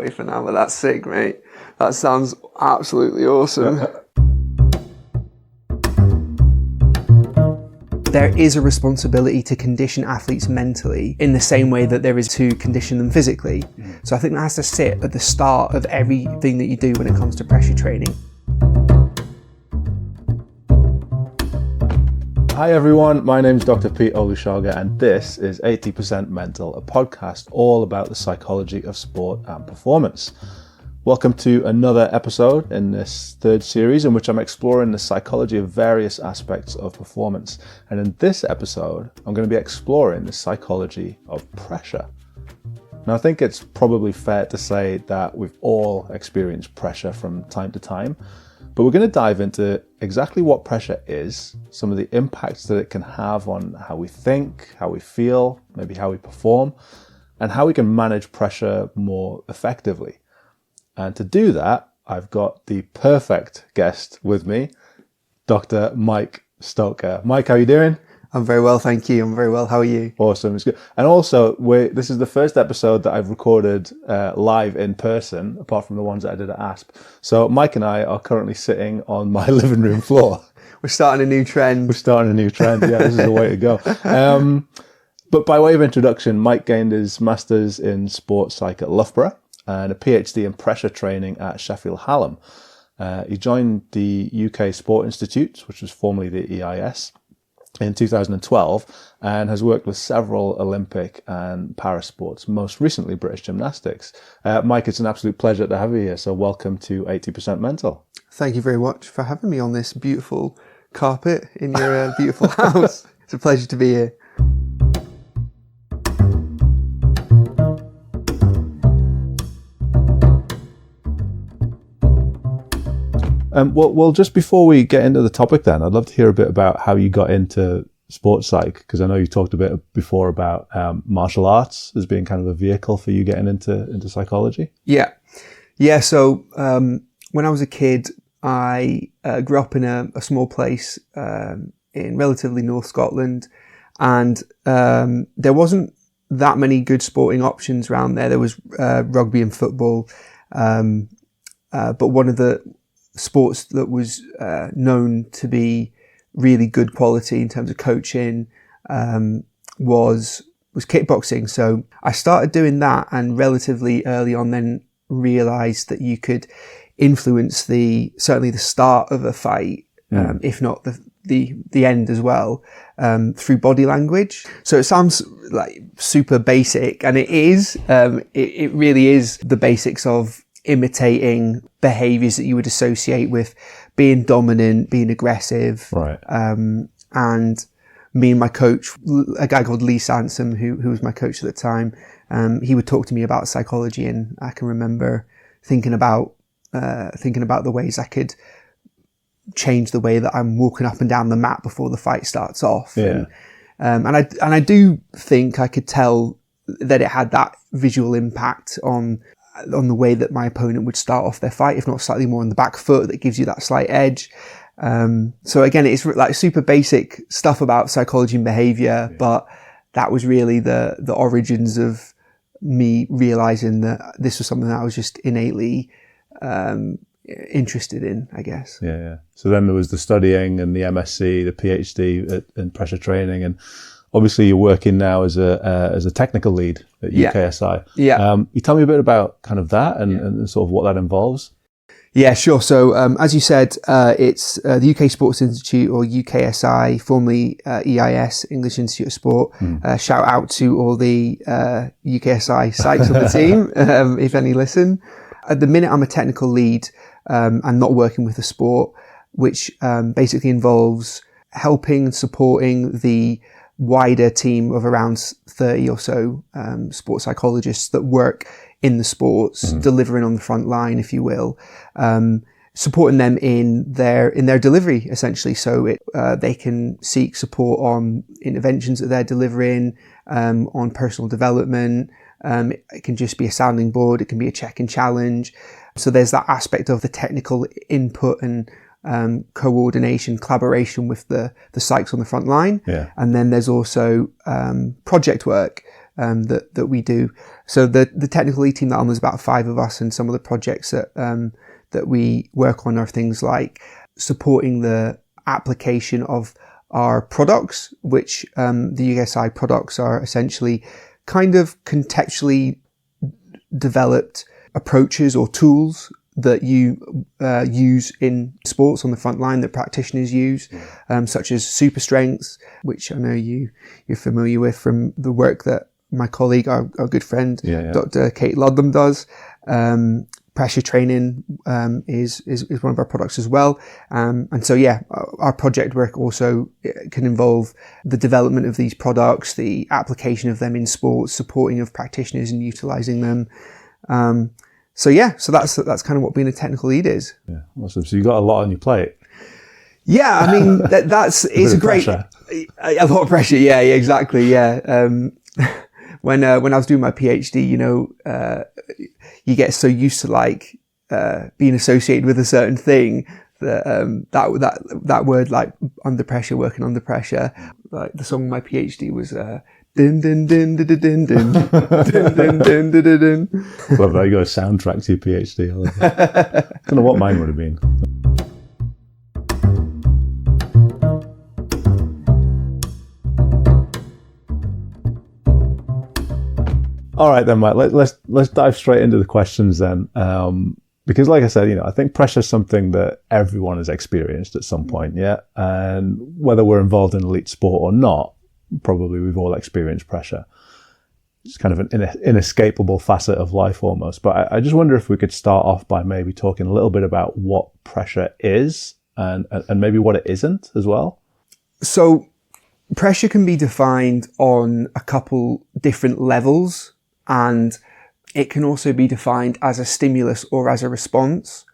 away for now, but that's sick, mate. That sounds absolutely awesome. There is a responsibility to condition athletes mentally in the same way that there is to condition them physically. So I think that has to sit at the start of everything that you do when it comes to pressure training. Hi everyone, my name's Dr Pete Olusoga and this is 80% Mental, a podcast all about the psychology of sport and performance. Welcome to another episode in this third series in which I'm exploring the psychology of various aspects of performance. And in this episode, I'm going to be exploring the psychology of pressure. Now, I think it's probably fair to say that we've all experienced pressure from time to time, but we're going to dive into exactly what pressure is, some of the impacts that it can have on how we think, how we feel, maybe how we perform, and how we can manage pressure more effectively. And to do that, I've got the perfect guest with me, Dr. Mike Stoker. Mike, how are you doing? I'm very well, thank you. I'm very well. How are you? Awesome. It's good. And also, this is the first episode that I've recorded live in person, apart from the ones that I did at ASP. So Mike and I are currently sitting on my living room floor. We're starting a new trend. Yeah, this is the way to go. But by way of introduction, Mike gained his master's in sports psych at Loughborough and a PhD in pressure training at Sheffield Hallam. He joined the UK Sport Institute, which was formerly the EIS, in 2012 and has worked with several Olympic and para sports, most recently British gymnastics. Mike, it's an absolute pleasure to have you here, so welcome to 80% Mental. Thank you very much for having me on this beautiful carpet in your beautiful house. It's a pleasure to be here. Well, just before we get into the topic then, I'd love to hear a bit about how you got into sports psych, because I know you talked a bit before about martial arts as being kind of a vehicle for you getting into psychology. Yeah. So when I was a kid, I grew up in a small place in relatively North Scotland, and there wasn't that many good sporting options around there. There was rugby and football, but one of the sports that was known to be really good quality in terms of coaching was kickboxing. So I started doing that, and relatively early on then realised that you could influence certainly the start of a fight, if not the end as well, through body language. So it sounds like super basic, and it is. It really is the basics of imitating behaviors that you would associate with being dominant, being aggressive. Right. And me and my coach, a guy called Lee Sansom, who was my coach at the time, he would talk to me about psychology, and I can remember thinking about the ways I could change the way that I'm walking up and down the mat before the fight starts off. Yeah. And I do think I could tell that it had that visual impact on the way that my opponent would start off their fight, if not slightly more on the back foot, that gives you that slight edge. So again, it's like super basic stuff about psychology and behavior, but that was really the origins of me realizing that this was something that I was just innately interested in, I guess. Yeah. So then there was the studying and the MSc, the PhD in pressure training, and obviously you're working now as a technical lead at UKSI. Yeah. You tell me a bit about kind of that and sort of what that involves. Yeah, sure. So as you said, it's the UK Sports Institute, or UKSI, formerly EIS, English Institute of Sport. Shout out to all the UKSI psychs on the team, if any listen. At the minute, I'm a technical lead and not working with the sport, which basically involves helping and supporting the wider team of around 30 or so sports psychologists that work in the sports, delivering on the front line, if you will, supporting them in their delivery, essentially. So they can seek support on interventions that they're delivering, on personal development. It can just be a sounding board. It can be a check and challenge. So there's that aspect of the technical input and coordination, collaboration with the psychs on the front line. Yeah. And then there's also project work. that we do. So the technical lead team that I'm, there's about 5 of us, and some of the projects that we work on are things like supporting the application of our products, which the USI products are essentially kind of contextually developed approaches or tools that you use in sports on the front line that practitioners use, such as super strengths, which I know you're familiar with from the work that my colleague, our good friend, Dr. Kate Ludlam does. Pressure training is one of our products as well. And so, our project work also can involve the development of these products, the application of them in sports, supporting of practitioners and utilizing them. So that's kind of what being a technical lead is. Yeah, awesome. So you got a lot on your plate. Yeah, I mean, it's a great, a lot of pressure. Yeah, exactly. Yeah. When I was doing my PhD, you get so used to being associated with a certain thing that word, like under pressure, working under pressure. Like the song of my PhD was din din din din din din din din din din din. Love that, you got a soundtrack to your PhD. I don't know what mine would have been. All right then, Mike, let's dive straight into the questions then. Because like I said, I think pressure is something that everyone has experienced at some point, yeah? And whether we're involved in elite sport or not, probably we've all experienced pressure. It's kind of an inescapable facet of life almost. But I just wonder if we could start off by maybe talking a little bit about what pressure is and maybe what it isn't as well. So pressure can be defined on a couple different levels, and it can also be defined as a stimulus or as a response.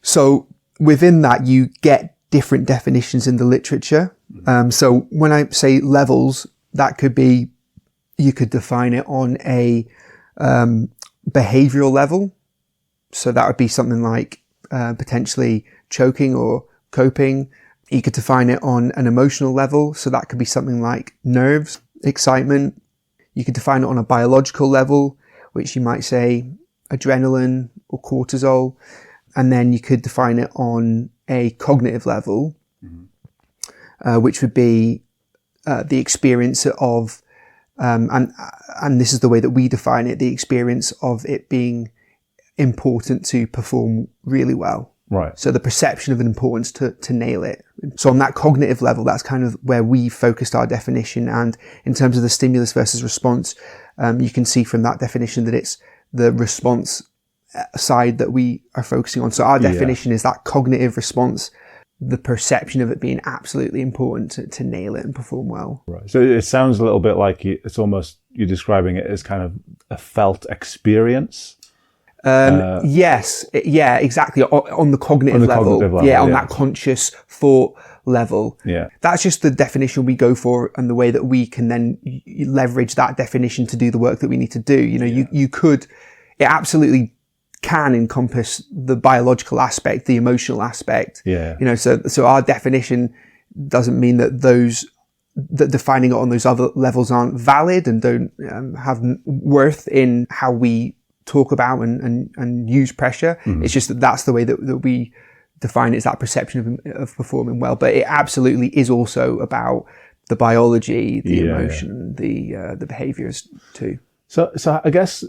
So within that, you get different definitions in the literature. So when I say levels, that could be, you could define it on a behavioral level. So that would be something like potentially choking or coping. You could define it on an emotional level. So that could be something like nerves, excitement. You could define it on a biological level, which you might say adrenaline or cortisol. And then you could define it on a cognitive level, which would be the experience of, and this is the way that we define it, the experience of it being important to perform really well. Right. So the perception of an importance to nail it. So on that cognitive level, that's kind of where we focused our definition. And in terms of the stimulus versus response, you can see from that definition that it's the response side that we are focusing on. So our definition is that cognitive response, the perception of it being absolutely important to nail it and perform well. Right. So it sounds a little bit like it's almost, you're describing it as kind of a felt experience. Yes. Yeah, exactly. On the cognitive level. On that conscious thought level. Yeah. That's just the definition we go for, and the way that we can then leverage that definition to do the work that we need to do. It absolutely can encompass the biological aspect, the emotional aspect. Yeah. So our definition doesn't mean that that defining it on those other levels aren't valid and don't have worth in how we talk about and use pressure. It's just that's the way that we define it, is that perception of performing well. But it absolutely is also about the biology, the emotion, the behaviors too. So I guess,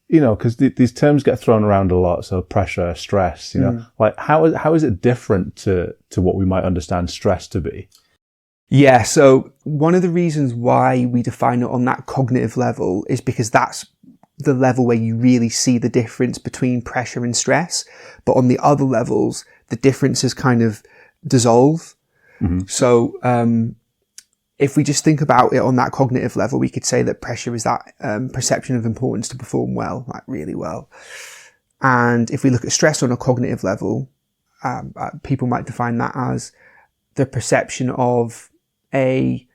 because these terms get thrown around a lot. So pressure, stress, like how is it different to what we might understand stress to be? Yeah. So one of the reasons why we define it on that cognitive level is because that's the level where you really see the difference between pressure and stress. But on the other levels, the differences kind of dissolve. So, if we just think about it on that cognitive level, we could say that pressure is that perception of importance to perform well, like really well. And if we look at stress on a cognitive level, people might define that as the perception of a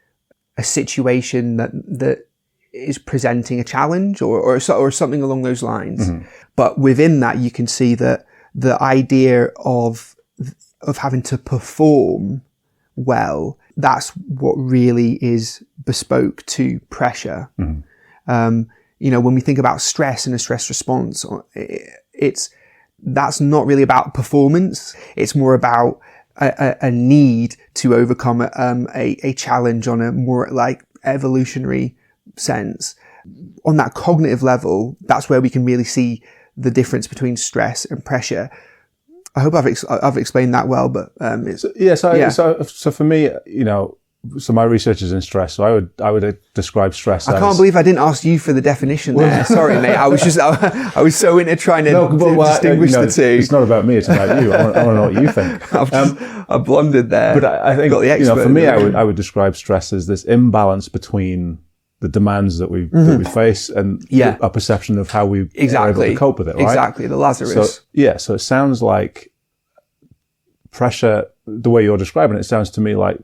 situation that is presenting a challenge or something along those lines. But within that, you can see that the idea of having to perform well, that's what really is bespoke to pressure. When we think about stress and a stress response, that's not really about performance. It's more about a need to overcome a challenge on a more like evolutionary sense. On that cognitive level, that's where we can really see the difference between stress and pressure. I hope I've explained that well, but So for me, so my research is in stress. So I would describe stress as... I can't believe I didn't ask you for the definition there. Sorry, mate. I was so into trying to distinguish the two. It's not about me. It's about you. I want to know what you think. I blundered there. But I think, for me, I would describe stress as this imbalance between the demands that we face and our perception of how we are able to cope with it, right? Exactly, the Lazarus. So it sounds like pressure, the way you're describing it, sounds to me like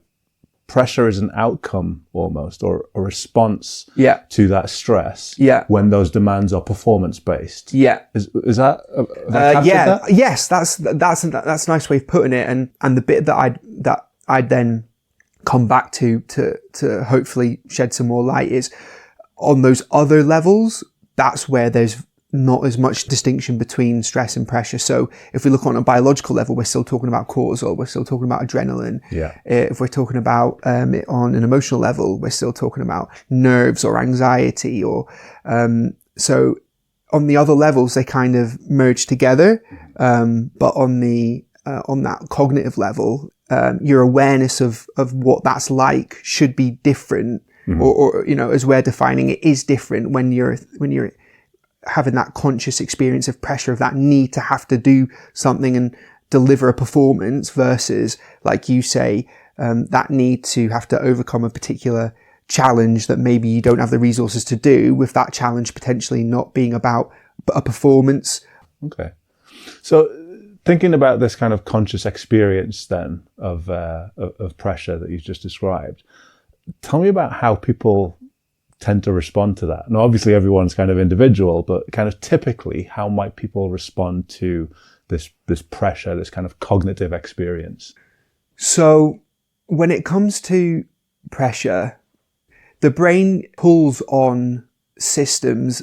pressure is an outcome almost, or a response to that stress when those demands are performance-based. Yeah. Is that that? Yes, that's a nice way of putting it. And the bit that I'd then come back to hopefully shed some more light is on those other levels. That's where there's not as much distinction between stress and pressure. So if we look on a biological level, we're still talking about cortisol, we're still talking about adrenaline. Yeah. If we're talking about it on an emotional level, we're still talking about nerves or anxiety, or so on the other levels they kind of merge together. But on that cognitive level, your awareness of what that's like should be different, or as we're defining it, is different when you're having that conscious experience of pressure, of that need to have to do something and deliver a performance, versus, like you say, that need to have to overcome a particular challenge that maybe you don't have the resources to do, with that challenge potentially not being about a performance. Okay. So thinking about this kind of conscious experience then of pressure that you just described, tell me about how people tend to respond to that. Now, obviously everyone's kind of individual, but kind of typically, how might people respond to this pressure, this kind of cognitive experience? So when it comes to pressure, the brain pulls on systems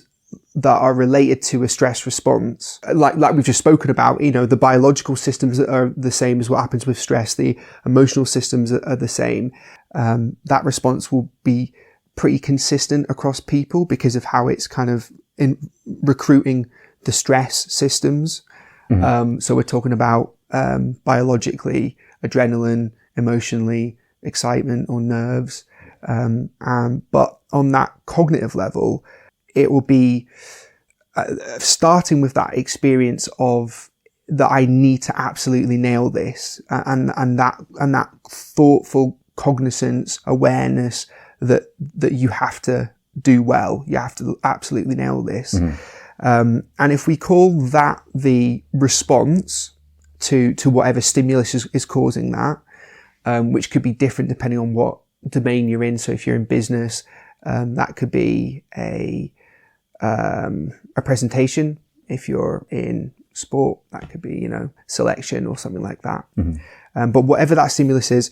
that are related to a stress response. Like we've just spoken about, the biological systems are the same as what happens with stress. The emotional systems are the same. That response will be pretty consistent across people because of how it's kind of recruiting the stress systems. So we're talking about biologically, adrenaline, emotionally, excitement or nerves. But on that cognitive level, it will be starting with that experience of that I need to absolutely nail this, and that thoughtful cognizance, awareness that you have to do well. You have to absolutely nail this. And if we call that the response to whatever stimulus is causing that, which could be different depending on what domain you're in. So if you're in business, that could be a presentation. If you're in sport, that could be, selection or something like that. But whatever that stimulus is,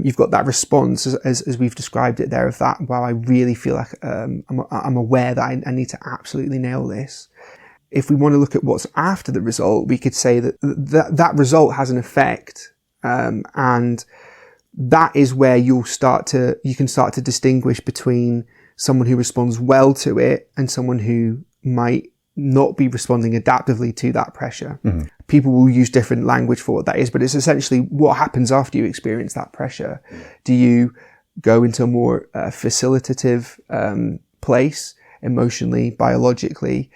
you've got that response as we've described it there, of that, wow, I really feel like I'm aware that I need to absolutely nail this. If we want to look at what's after the result, we could say that result has an effect, and that is where you can start to distinguish between someone who responds well to it and someone who might not be responding adaptively to that pressure. People will use different language for what that is, but it's essentially what happens after you experience that pressure. Do you go into a more facilitative place emotionally, biologically,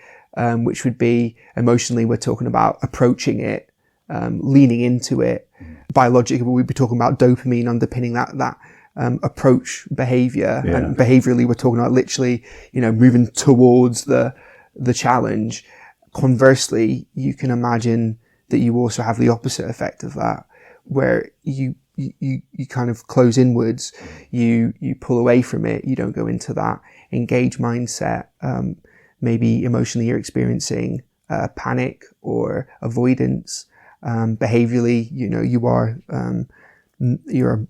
which would be emotionally, we're talking about approaching it, leaning into it. Biologically, we'd be talking about dopamine underpinning that approach behavior. Yeah. And behaviorally, we're talking about literally, moving towards the challenge. Conversely, you can imagine that you also have the opposite effect of that, where you kind of close inwards, you pull away from it, you don't go into that engaged mindset. Maybe emotionally you're experiencing panic or avoidance. Behaviorally, you're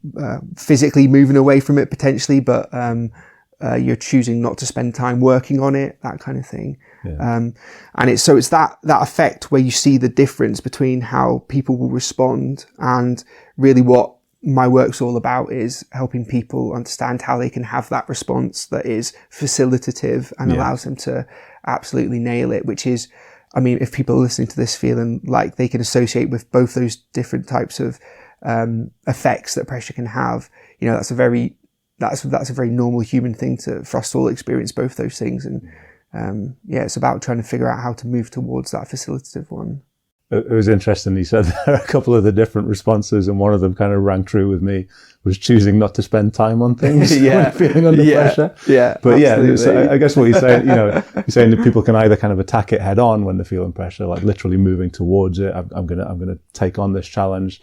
physically moving away from it potentially, but you're choosing not to spend time working on it, that kind of thing. Yeah. And it's that effect where you see the difference between how people will respond, and really what my work's all about is helping people understand how they can have that response that is facilitative and allows them to absolutely nail it, which is, I mean, if people are listening to this feeling like they can associate with both those different types of effects that pressure can have, you know, that's a very normal human thing for us to all experience both those things. And it's about trying to figure out how to move towards that facilitative one. It was interesting. He said there are a couple of the different responses, and one of them kind of rang true with me, was choosing not to spend time on things when feeling under pressure. Yeah, but absolutely. so I guess what you're saying, you're saying that people can either kind of attack it head on when they're feeling pressure, like literally moving towards it. I'm gonna take on this challenge,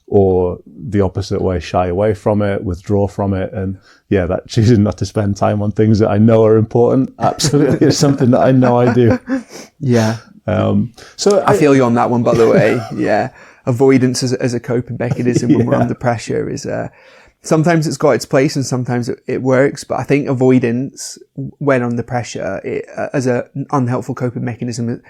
or the opposite way, shy away from it, withdraw from it. And that choosing not to spend time on things that I know are important absolutely is something that I know I do. Yeah. So I feel you on that one, by the way. Yeah. Avoidance as a coping mechanism when we're under pressure is, sometimes it's got its place and sometimes it works. But I think avoidance when under pressure, as an unhelpful coping mechanism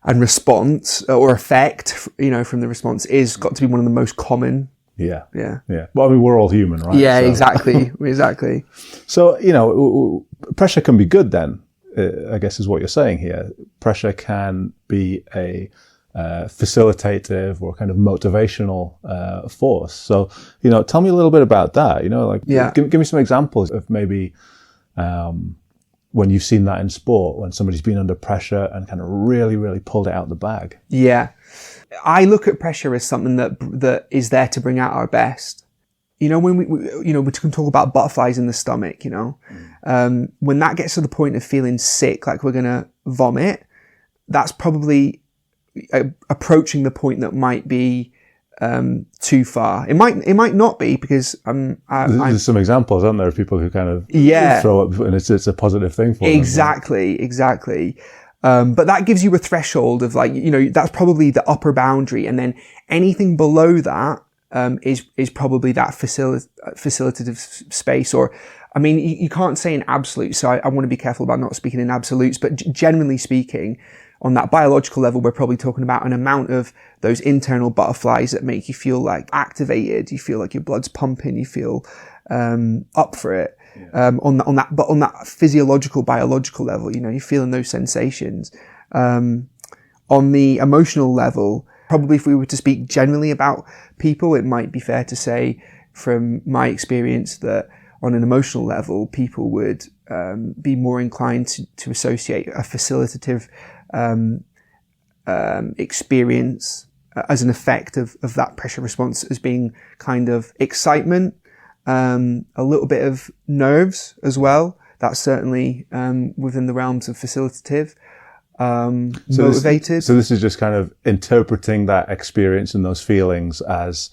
and response or effect, from the response, is got to be one of the most common. Yeah. Well, I mean, we're all human, right? Yeah, exactly. Exactly. So, pressure can be good then. I guess is what you're saying here. Pressure can be a facilitative or kind of motivational force. So, tell me a little bit about that. Give me some examples of maybe when you've seen that in sport, when somebody's been under pressure and kind of really, really pulled it out the bag. Yeah. I look at pressure as something that is there to bring out our best. When we can talk about butterflies in the stomach, when that gets to the point of feeling sick, like we're going to vomit, that's probably approaching the point that might be too far. It might not be, because there's some examples, aren't there, of people who kind of throw up and it's a positive thing for them. Exactly. But that gives you a threshold of that's probably the upper boundary, and then anything below that is probably that facilitative space. Or, I mean, you can't say in absolute, so I want to be careful about not speaking in absolutes, but generally speaking, on that biological level, we're probably talking about an amount of those internal butterflies that make you feel like activated, you feel like your blood's pumping, you feel up for it. On that physiological, biological level, you're feeling those sensations. On the emotional level, probably if we were to speak generally about people, it might be fair to say from my experience that on an emotional level, people would be more inclined to associate a facilitative experience as an effect of that pressure response as being kind of excitement, a little bit of nerves as well. That's certainly within the realms of facilitative. Motivated. So this is just kind of interpreting that experience and those feelings as,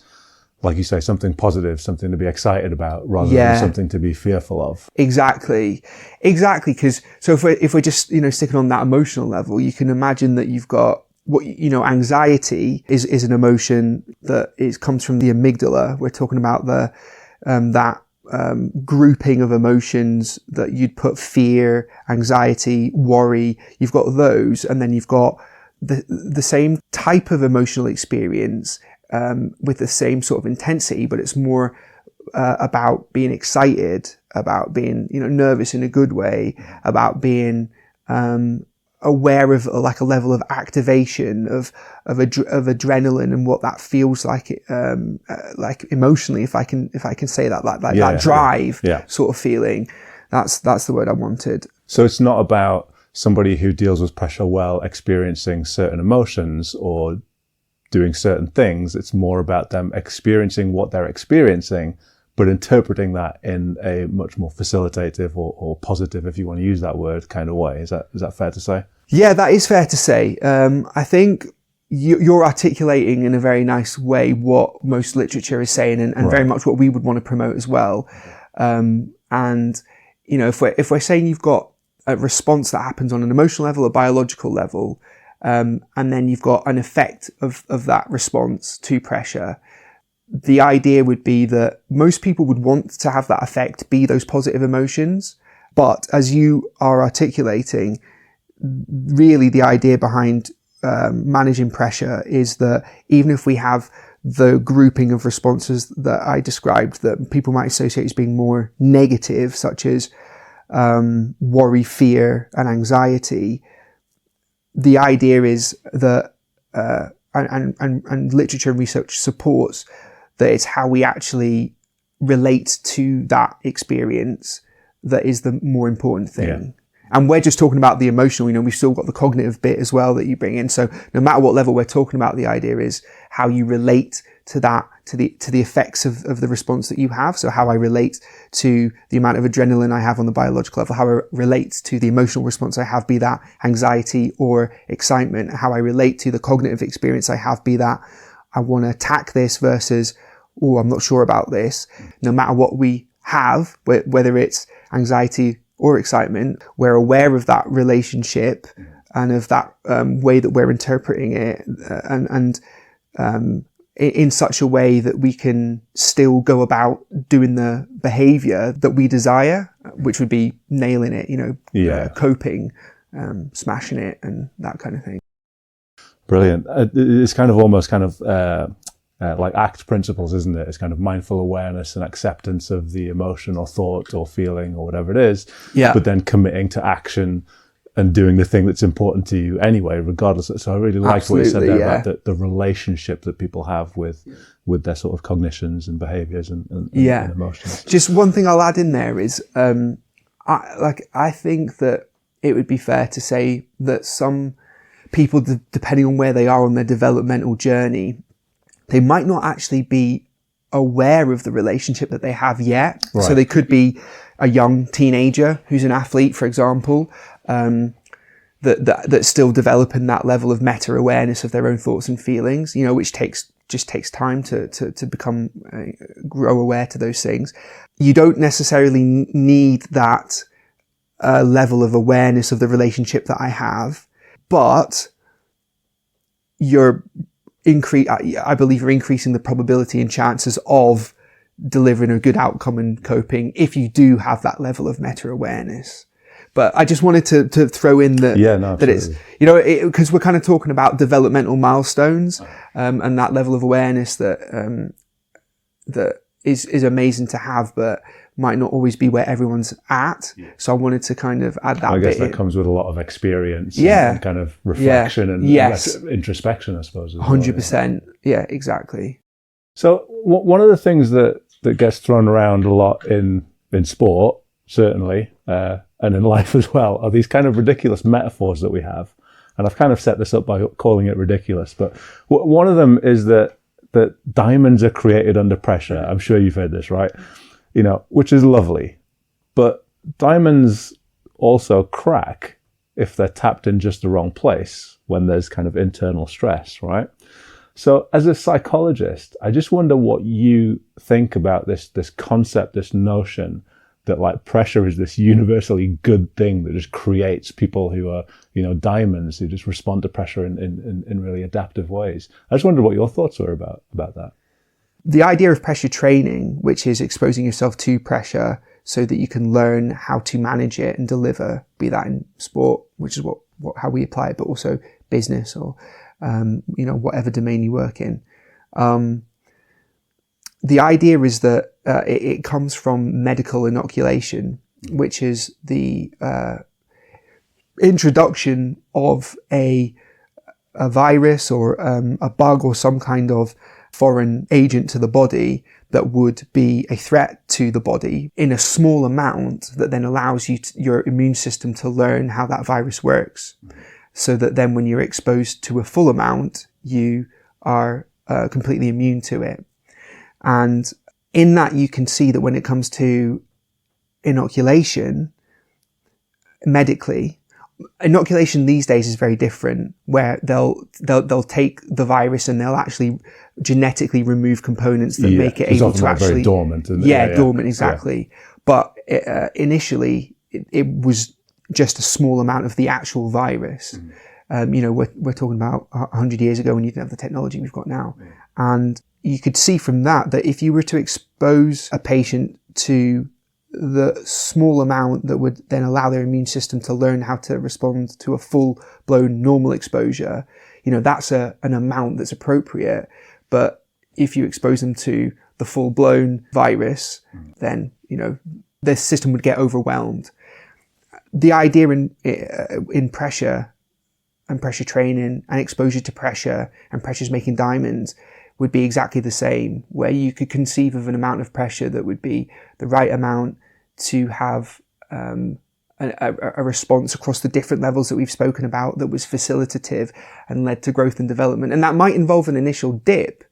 like you say, something positive, something to be excited about, rather than something to be fearful of. Exactly. Because if we're just sticking on that emotional level, you can imagine that you've got anxiety is an emotion that comes from the amygdala. We're talking about that grouping of emotions that you'd put fear, anxiety, worry. You've got those, and then you've got the same type of emotional experience with the same sort of intensity, but it's more about being excited, about being nervous in a good way, about being aware of like a level of activation of adrenaline and what that feels like emotionally, if I can say that, that drive sort of feeling. That's the word I wanted. So it's not about somebody who deals with pressure well experiencing certain emotions or doing certain things. It's more about them experiencing what they're experiencing, but interpreting that in a much more facilitative or positive, if you want to use that word, kind of way. Is that fair to say? Yeah, that is fair to say. I think you're articulating in a very nice way what most literature is saying, and very much what we would want to promote as well. And if we're saying you've got a response that happens on an emotional level, a biological level, and then you've got an effect of that response to pressure, the idea would be that most people would want to have that effect be those positive emotions. But as you are articulating, really the idea behind managing pressure is that even if we have the grouping of responses that I described that people might associate as being more negative, such as worry, fear, and anxiety, the idea is that, and literature and research supports that it's how we actually relate to that experience that is the more important thing. Yeah. And we're just talking about the emotional, we've still got the cognitive bit as well that you bring in. So no matter what level we're talking about, the idea is how you relate to that, to the effects of the response that you have. So how I relate to the amount of adrenaline I have on the biological level, how I relate to the emotional response I have, be that anxiety or excitement, how I relate to the cognitive experience I have, be that I want to attack this versus, oh, I'm not sure about this. No matter what we have, whether it's anxiety or excitement, we're aware of that relationship and of that way that we're interpreting it, and in such a way that we can still go about doing the behavior that we desire, which would be nailing it, coping, smashing it, and that kind of thing. Brilliant. It's kind of almost like ACT principles, isn't it? It's kind of mindful awareness and acceptance of the emotion or thought or feeling or whatever it is, but then committing to action and doing the thing that's important to you anyway, regardless. So I really liked what you said there about the relationship that people have with their sort of cognitions and behaviors and emotions. Just one thing I'll add in there is, I think that it would be fair to say that some people, depending on where they are on their developmental journey, they might not actually be aware of the relationship that they have yet. Right. So they could be a young teenager who's an athlete, for example, that's still developing that level of meta-awareness of their own thoughts and feelings, which just takes time to become, grow aware to those things. You don't necessarily need that level of awareness of the relationship that I have, but I believe you're increasing the probability and chances of delivering a good outcome and coping if you do have that level of meta-awareness. But I just wanted to throw in that, that it's, because we're kind of talking about developmental milestones, and that level of awareness that is amazing to have, but might not always be where everyone's at. Yeah. So I wanted to kind of add that I guess bit that comes with a lot of experience and kind of reflection and introspection, I suppose. 100%. Yeah, exactly. So one of the things that gets thrown around a lot in sport, certainly, and in life as well, are these kind of ridiculous metaphors that we have. And I've kind of set this up by calling it ridiculous. But one of them is that diamonds are created under pressure. I'm sure you've heard this, right? Which is lovely. But diamonds also crack if they're tapped in just the wrong place when there's kind of internal stress, right? So as a psychologist, I just wonder what you think about this concept, this notion that like pressure is this universally good thing that just creates people who are, diamonds who just respond to pressure in really adaptive ways. I just wonder what your thoughts were about that. The idea of pressure training, which is exposing yourself to pressure so that you can learn how to manage it and deliver, be that in sport, which is how we apply it, but also business or, whatever domain you work in. The idea is that it comes from medical inoculation, which is the introduction of a virus or a bug or some kind of foreign agent to the body that would be a threat to the body in a small amount that then allows your immune system to learn how that virus works. So that then when you're exposed to a full amount, you are completely immune to it. And in that, you can see that when it comes to inoculation, medically, inoculation these days is very different, where they'll take the virus and they'll actually genetically remove components that make it able to actually... very dormant. Dormant, exactly. Yeah. But initially, it was just a small amount of the actual virus. We're talking about 100 years ago when you didn't have the technology we've got now. And you could see from that if you were to expose a patient to the small amount that would then allow their immune system to learn how to respond to a full-blown normal exposure, that's an amount that's appropriate. But if you expose them to the full-blown virus, then, their system would get overwhelmed. The idea in pressure and pressure training and exposure to pressure and pressure's making diamonds would be exactly the same, where you could conceive of an amount of pressure that would be the right amount to have a response across the different levels that we've spoken about that was facilitative and led to growth and development. And that might involve an initial dip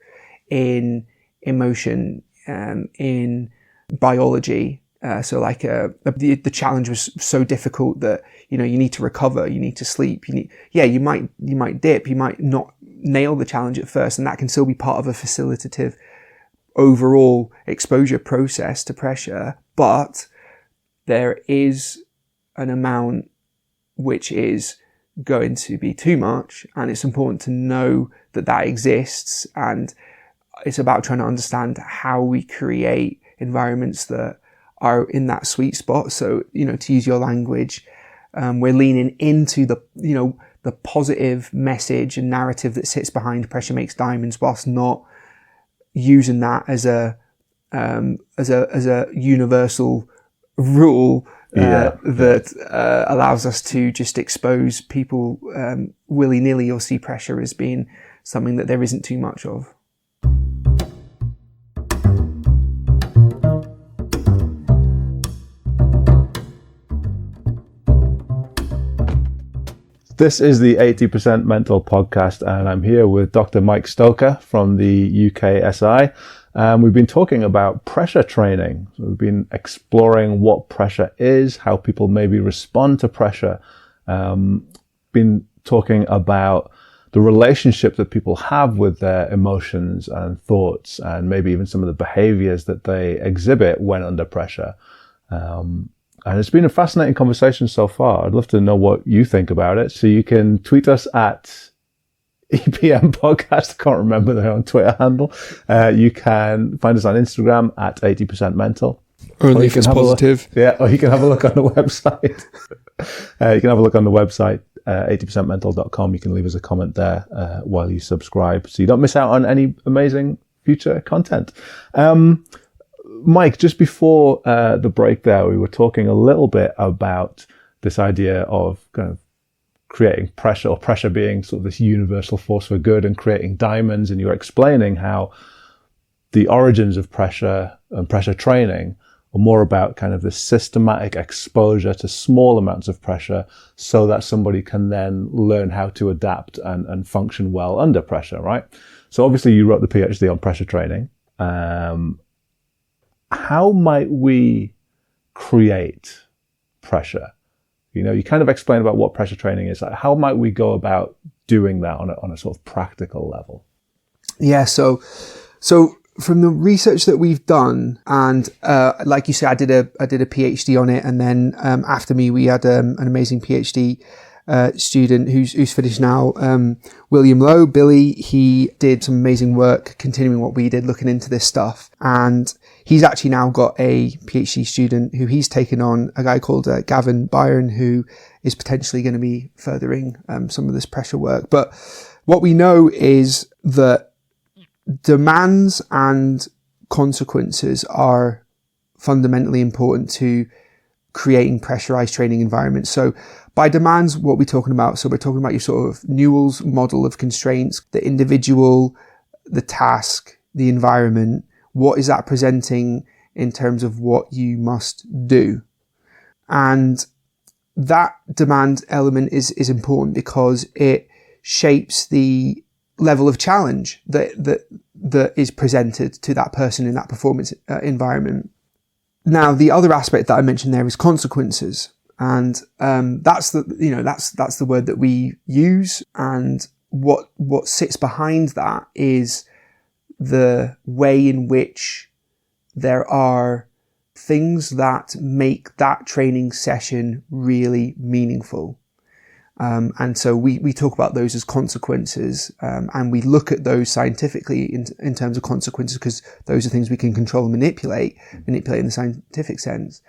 in emotion, in biology. So like the challenge was so difficult that you need to recover, you need to sleep, you might dip, you might not nail the challenge at first, and that can still be part of a facilitative overall exposure process to pressure. But there is an amount which is going to be too much, and it's important to know that exists, and it's about trying to understand how we create environments that are in that sweet spot. So, to use your language, we're leaning into the positive message and narrative that sits behind pressure makes diamonds, whilst not using that as a universal rule that allows us to just expose people willy-nilly or see pressure as being something that there isn't too much of. This is the 80% Mental podcast, and I'm here with Dr. Mike Stoker from the UKSI. We've been talking about pressure training. So we've been exploring what pressure is, how people maybe respond to pressure. Been talking about the relationship that people have with their emotions and thoughts, and maybe even some of the behaviors that they exhibit when under pressure. And it's been a fascinating conversation so far. I'd love to know what you think about it. So you can tweet us at EPM Podcast. I can't remember their own Twitter handle. You can find us on Instagram at 80%Mental. Only if it's positive. Or you can have a look on the website. You can have a look on the website, 80percentmental.com. You can leave us a comment there while you subscribe, so you don't miss out on any amazing future content. Mike, just before the break there, we were talking a little bit about this idea of kind of creating pressure, or pressure being sort of this universal force for good and creating diamonds. And you were explaining how the origins of pressure and pressure training are more about kind of this systematic exposure to small amounts of pressure so that somebody can then learn how to adapt and function well under pressure, right? So obviously you wrote the PhD on pressure training. How might we create pressure? You kind of explained about what pressure training is. Like, how might we go about doing that on a sort of practical level? Yeah. So from the research that we've done, and like you said, I did a PhD on it, and then after me, we had an amazing PhD student who's finished now, William Lowe, Billy. He did some amazing work continuing what we did, looking into this stuff. And he's actually now got a PhD student who he's taken on, a guy called Gavin Byron, who is potentially going to be furthering some of this pressure work. But what we know is that demands and consequences are fundamentally important to creating pressurized training environments. So by demands, what we're talking about, so we're talking about your sort of Newell's model of constraints, the individual, the task, the environment. What is that presenting in terms of what you must do? And that demand element is important because it shapes the level of challenge that is presented to that person in that performance environment. Now, the other aspect that I mentioned there is consequences. And that's the word that we use. And what sits behind that is the way in which there are things that make that training session really meaningful. And so we talk about those as consequences, and we look at those scientifically in terms of consequences, because those are things we can control and manipulate in the scientific sense.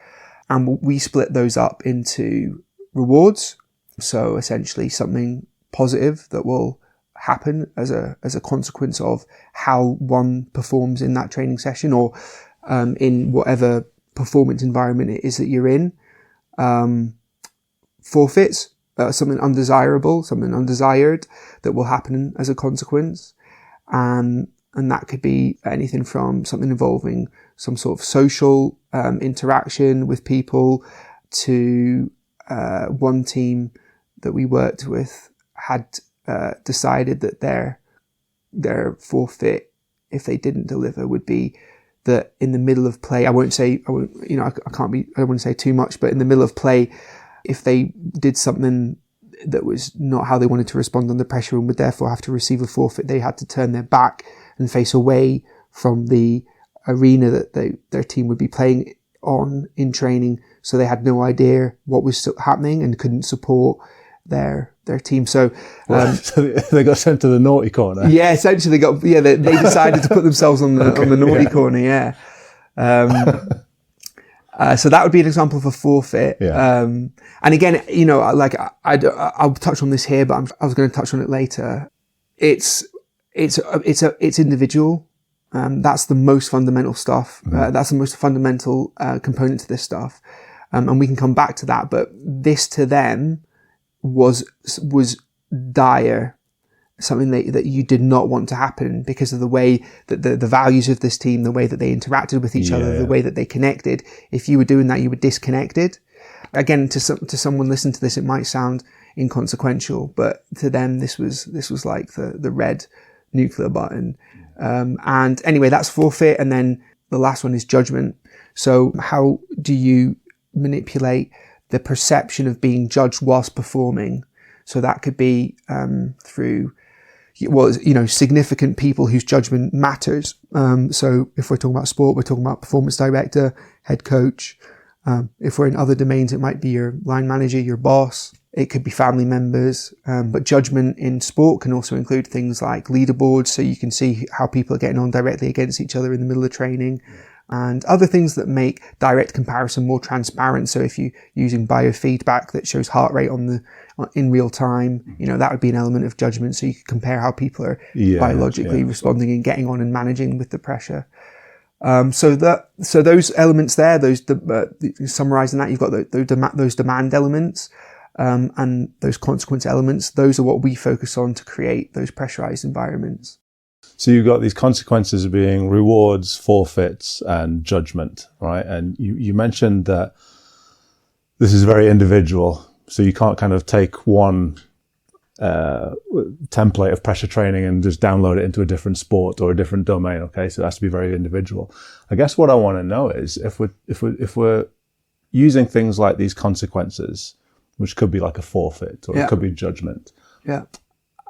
And we split those up into rewards. So essentially something positive that will happen as a consequence of how one performs in that training session, or in whatever performance environment it is that you're in. Forfeits, something undesirable, something undesired that will happen as a consequence. And that could be anything from something involving some sort of social interaction with people, to one team that we worked with had decided that their forfeit, if they didn't deliver, would be that in the middle of play, I don't want to say too much, but in the middle of play, if they did something that was not how they wanted to respond under pressure and would therefore have to receive a forfeit, they had to turn their back and face away from the arena that their team would be playing on in training. So they had no idea what was happening and couldn't support their team. So, so they got sent to the naughty corner. Yeah, essentially they decided to put themselves on the naughty corner. Yeah. So that would be an example of a forfeit. Yeah. And again, like I'll touch on this here, but I was going to touch on it later. It's individual. That's the most fundamental stuff. That's the most fundamental component to this stuff. And we can come back to that, but this to them was dire, something that you did not want to happen because of the way that the values of this team, the way that they interacted with each other, the way that they connected. If you were doing that, you were disconnected. Again, to someone listening to this, it might sound inconsequential, but to them, this was like the red nuclear button. And anyway, that's forfeit. And then the last one is judgment. So how do you manipulate the perception of being judged whilst performing? So that could be through, significant people whose judgment matters. So if we're talking about sport, we're talking about performance director, head coach. If we're in other domains, it might be your line manager, your boss. It could be family members. But judgment in sport can also include things like leaderboards, so you can see how people are getting on directly against each other in the middle of training. And other things that make direct comparison more transparent. So if you're using biofeedback that shows heart rate in real time, that would be an element of judgment. So you can compare how people are biologically responding and getting on and managing with the pressure. So those elements there, summarizing that, you've got those demand elements, and those consequence elements. Those are what we focus on to create those pressurized environments. So you've got these consequences being rewards, forfeits, and judgment, right? And you mentioned that this is very individual. So you can't kind of take one template of pressure training and just download it into a different sport or a different domain. Okay, so it has to be very individual. I guess what I want to know is if we're using things like these consequences, which could be like a forfeit or it could be judgment. Yeah.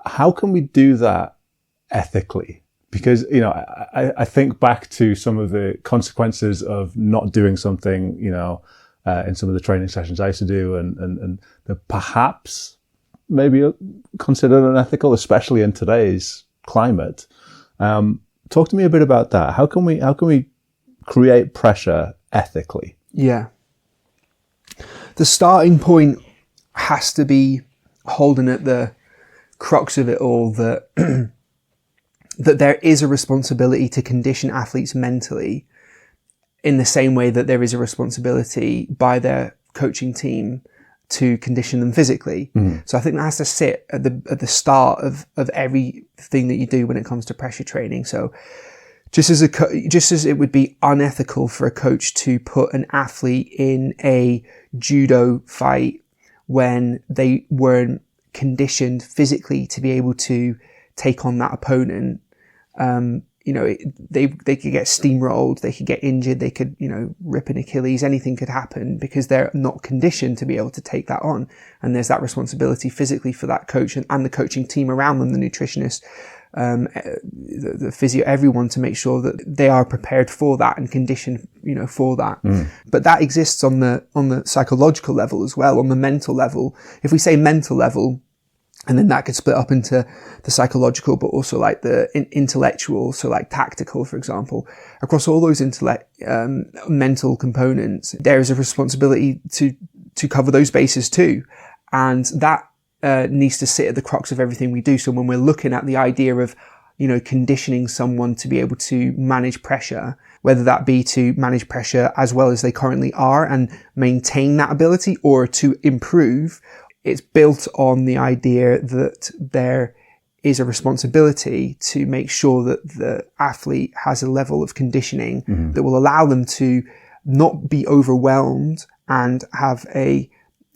How can we do that ethically? Because, I think back to some of the consequences of not doing something, in some of the training sessions I used to do, and perhaps maybe considered unethical, especially in today's climate. Talk to me a bit about that. How can we create pressure ethically? Yeah. The starting point has to be holding at the crux of it all that that there is a responsibility to condition athletes mentally in the same way that there is a responsibility by their coaching team to condition them physically. So I think that has to sit at the start of everything that you do when it comes to pressure training. So just as it would be unethical for a coach to put an athlete in a judo fight when they weren't conditioned physically to be able to take on that opponent, they could get steamrolled, they could get injured, they could, rip an Achilles, anything could happen because they're not conditioned to be able to take that on. And there's that responsibility physically for that coach and the coaching team around them, the nutritionist, the physio, everyone, to make sure that they are prepared for that and conditioned, for that. But that exists on the psychological level as well, on the mental level. If we say mental level, and then that could split up into the psychological, but also like the intellectual, so like tactical, for example. Across all those mental components, there is a responsibility to cover those bases too. And that needs to sit at the crux of everything we do. So when we're looking at the idea of, conditioning someone to be able to manage pressure, whether that be to manage pressure as well as they currently are and maintain that ability, or to improve, it's built on the idea that there is a responsibility to make sure that the athlete has a level of conditioning that will allow them to not be overwhelmed and have a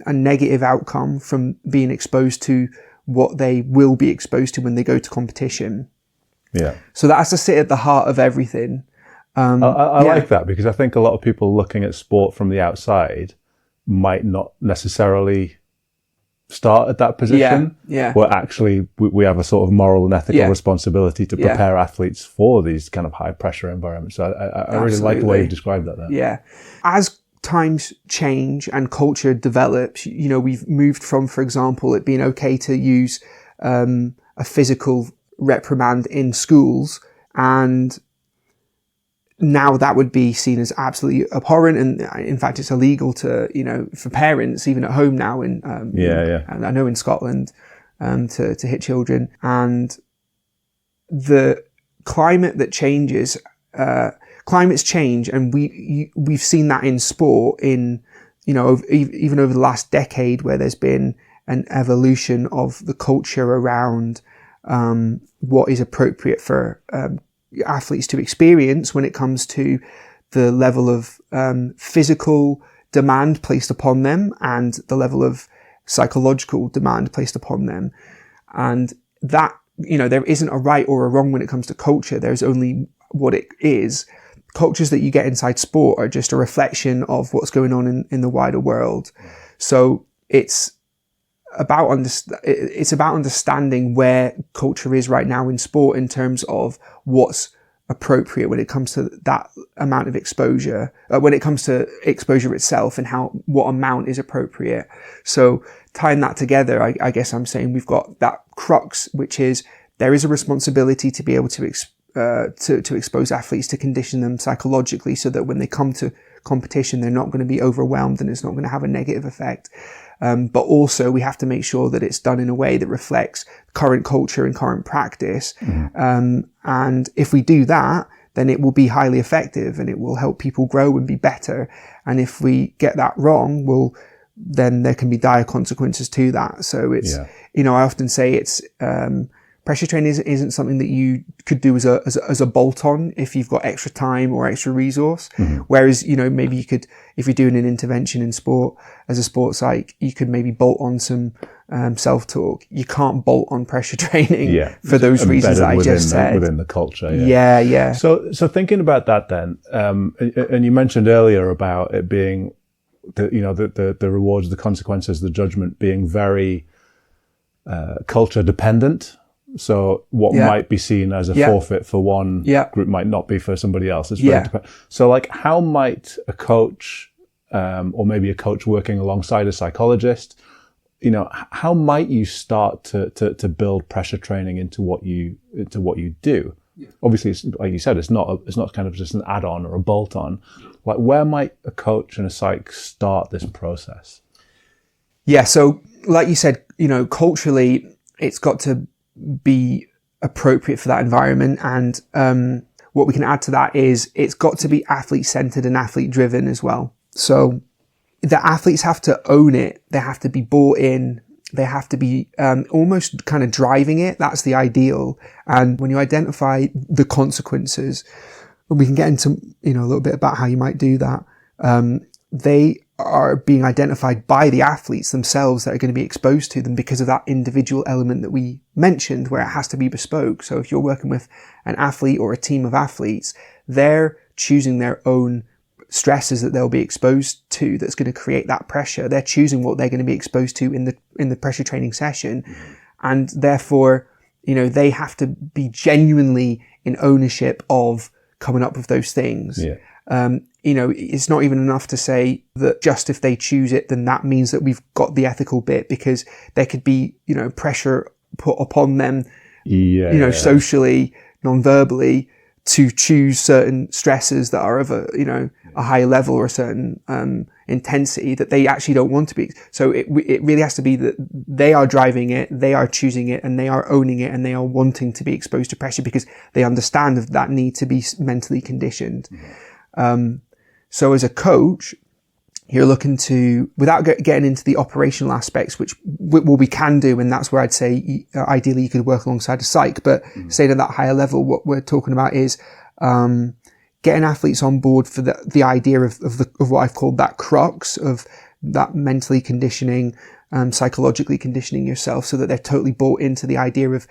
negative outcome from being exposed to what they will be exposed to when they go to competition. Yeah. So that has to sit at the heart of everything. I like that, because I think a lot of people looking at sport from the outside might not necessarily start at that position, where actually we have a sort of moral and ethical responsibility to prepare athletes for these kind of high pressure environments. So I really like the way you described that there. Yeah. As times change and culture develops, we've moved from, for example, it being okay to use a physical reprimand in schools, and now that would be seen as absolutely abhorrent, and in fact it's illegal to, for parents even at home now and I know in Scotland to hit children. And the climate that changes, climates change, and we've seen that in sport in, even over the last decade, where there's been an evolution of the culture around what is appropriate for athletes to experience when it comes to the level of physical demand placed upon them and the level of psychological demand placed upon them. And that, there isn't a right or a wrong when it comes to culture. There's only what it is. Cultures that you get inside sport are just a reflection of what's going on in the wider world. So it's about understanding where culture is right now in sport in terms of what's appropriate when it comes to that amount of exposure, when it comes to exposure itself, and what amount is appropriate. So tying that together, I guess I'm saying we've got that crux, which is there is a responsibility to be able to expose athletes, to condition them psychologically, so that when they come to competition, they're not going to be overwhelmed and it's not going to have a negative effect. But also we have to make sure that it's done in a way that reflects current culture and current practice. And if we do that, then it will be highly effective and it will help people grow and be better. And if we get that wrong, then there can be dire consequences to that. So it's, I often say it's, pressure training isn't something that you could do as a bolt-on if you've got extra time or extra resource. Whereas, maybe you could, if you're doing an intervention in sport as a sports psych, you could maybe bolt on some self-talk. You can't bolt on pressure training for those reasons that I just said. Within the culture. Yeah. So thinking about that then, and you mentioned earlier about it being, the rewards, the consequences, the judgment being very culture dependent. So what might be seen as a forfeit for one group might not be for somebody else. It's very so like, how might a coach, or maybe a coach working alongside a psychologist, how might you start to build pressure training into what you do? Obviously, it's, like you said, it's not kind of just an add-on or a bolt-on. Like, where might a coach and a psych start this process? Yeah. So like you said, culturally, it's got to be appropriate for that environment. And what we can add to that is it's got to be athlete-centered and athlete-driven as well. So the athletes have to own it. They have to be bought in. They have to be almost kind of driving it. That's the ideal. And when you identify the consequences, and we can get into a little bit about how you might do that, they are being identified by the athletes themselves that are going to be exposed to them because of that individual element that we mentioned, where it has to be bespoke. So if you're working with an athlete or a team of athletes, they're choosing their own stresses that they'll be exposed to that's going to create that pressure. They're choosing what they're going to be exposed to in the pressure training session. And therefore, they have to be genuinely in ownership of coming up with those things. Yeah. It's not even enough to say that just if they choose it, then that means that we've got the ethical bit, because there could be, pressure put upon them, socially, non-verbally, to choose certain stresses that are of a higher level or a certain intensity that they actually don't want to be. So it really has to be that they are driving it, they are choosing it, and they are owning it, and they are wanting to be exposed to pressure because they understand that need to be mentally conditioned. So as a coach, you're looking to, without getting into the operational aspects, which we can do, and that's where I'd say ideally you could work alongside a psych, but staying at that higher level, what we're talking about is getting athletes on board for the idea of what I've called that crux of that mentally conditioning, psychologically conditioning yourself, so that they're totally bought into the idea of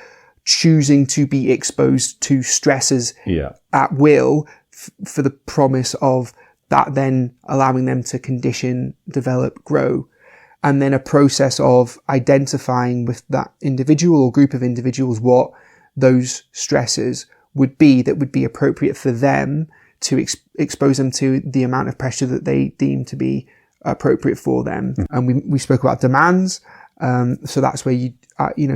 choosing to be exposed to stresses at will for the promise of that then allowing them to condition, develop, grow. And then a process of identifying with that individual or group of individuals what those stresses would be that would be appropriate for them to expose them to the amount of pressure that they deem to be appropriate for them. And we spoke about demands. So that's where you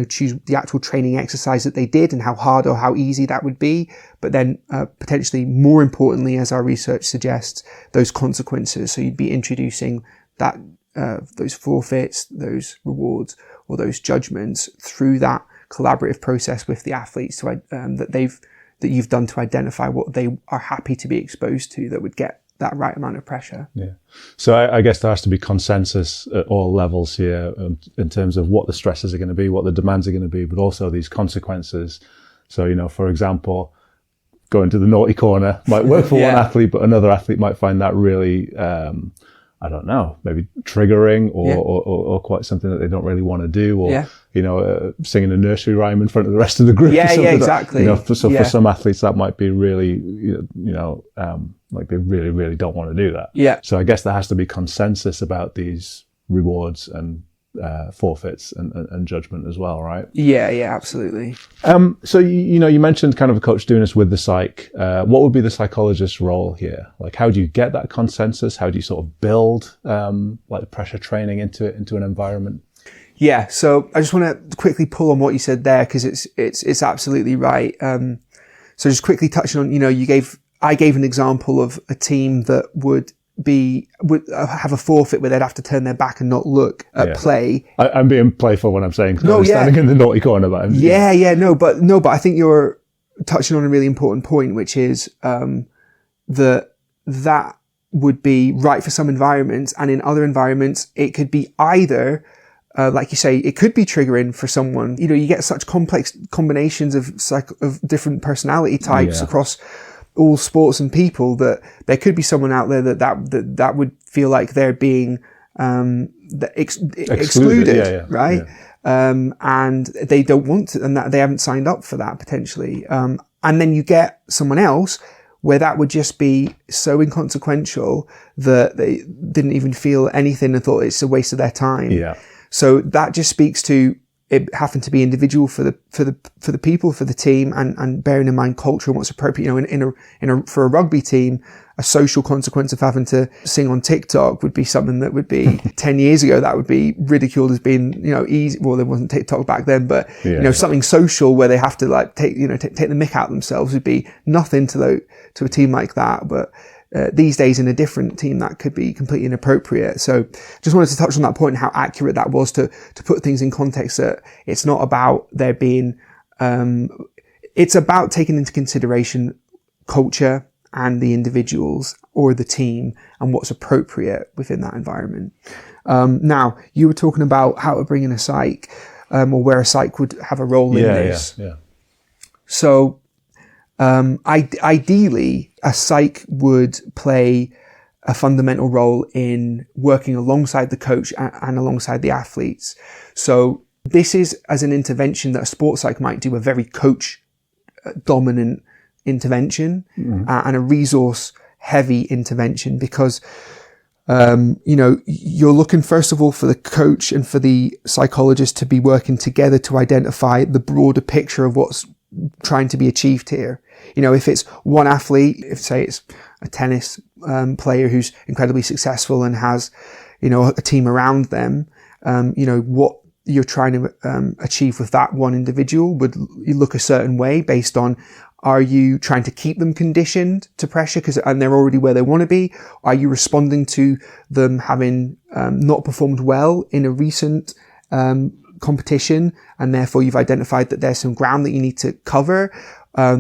choose the actual training exercise that they did and how hard or how easy that would be. But then potentially more importantly, as our research suggests, those consequences. So you'd be introducing that those forfeits, those rewards, or those judgments through that collaborative process with the athletes that you've done to identify what they are happy to be exposed to that would get that right amount of pressure. Yeah. So I guess there has to be consensus at all levels here in terms of what the stresses are going to be, what the demands are going to be, but also these consequences. So, for example, going to the naughty corner might work for one athlete, but another athlete might find that really, I don't know, maybe triggering or quite something that they don't really want to do, or, singing a nursery rhyme in front of the rest of the group. Yeah, exactly. For some athletes, that might be really, like they really, really don't want to do that. Yeah. So I guess there has to be consensus about these rewards and forfeits and judgment as well, right? Yeah, absolutely. So you mentioned kind of a coach doing this with the psych. What would be the psychologist's role here? Like, how do you get that consensus? How do you sort of build like pressure training into an environment? Yeah, so I just want to quickly pull on what you said there, because it's absolutely right. So just quickly touching on, I gave an example of a team that would have a forfeit where they'd have to turn their back and not look at play. I'm being playful when I'm saying, I'm standing in the naughty corner, but but I think you're touching on a really important point, which is that would be right for some environments, and in other environments it could be either like you say, it could be triggering for someone. You get such complex combinations of different personality types across all sports and people, that there could be someone out there that would feel like they're being excluded, right? Yeah. And they don't want to, and that they haven't signed up for that potentially. And then you get someone else where that would just be so inconsequential that they didn't even feel anything and thought it's a waste of their time. Yeah. So that just speaks to it having to be individual for the people, for the team, and bearing in mind culture and what's appropriate. For a rugby team, a social consequence of having to sing on TikTok would be something that would be 10 years ago that would be ridiculed as being easy. Well, there wasn't TikTok back then, but something social where they have to take the mick out themselves would be nothing to a team like that. But these days in a different team that could be completely inappropriate. So just wanted to touch on that point and how accurate that was to put things in context, that it's not about there being, it's about taking into consideration culture and the individuals or the team and what's appropriate within that environment. Now, you were talking about how to bring in a psych, or where a psych would have a role in this. Yeah. So, ideally, a psych would play a fundamental role in working alongside the coach and alongside the athletes. So this is as an intervention that a sports psych might do, a very coach dominant intervention and a resource heavy intervention, because You're looking first of all for the coach and for the psychologist to be working together to identify the broader picture of what's trying to be achieved here. If it's one athlete, if say it's a tennis player who's incredibly successful and has, a team around them, what you're trying to achieve with that one individual would look a certain way based on, are you trying to keep them conditioned to pressure and they're already where they want to be? Are you responding to them having not performed well in a recent competition, and therefore you've identified that there's some ground that you need to cover? Are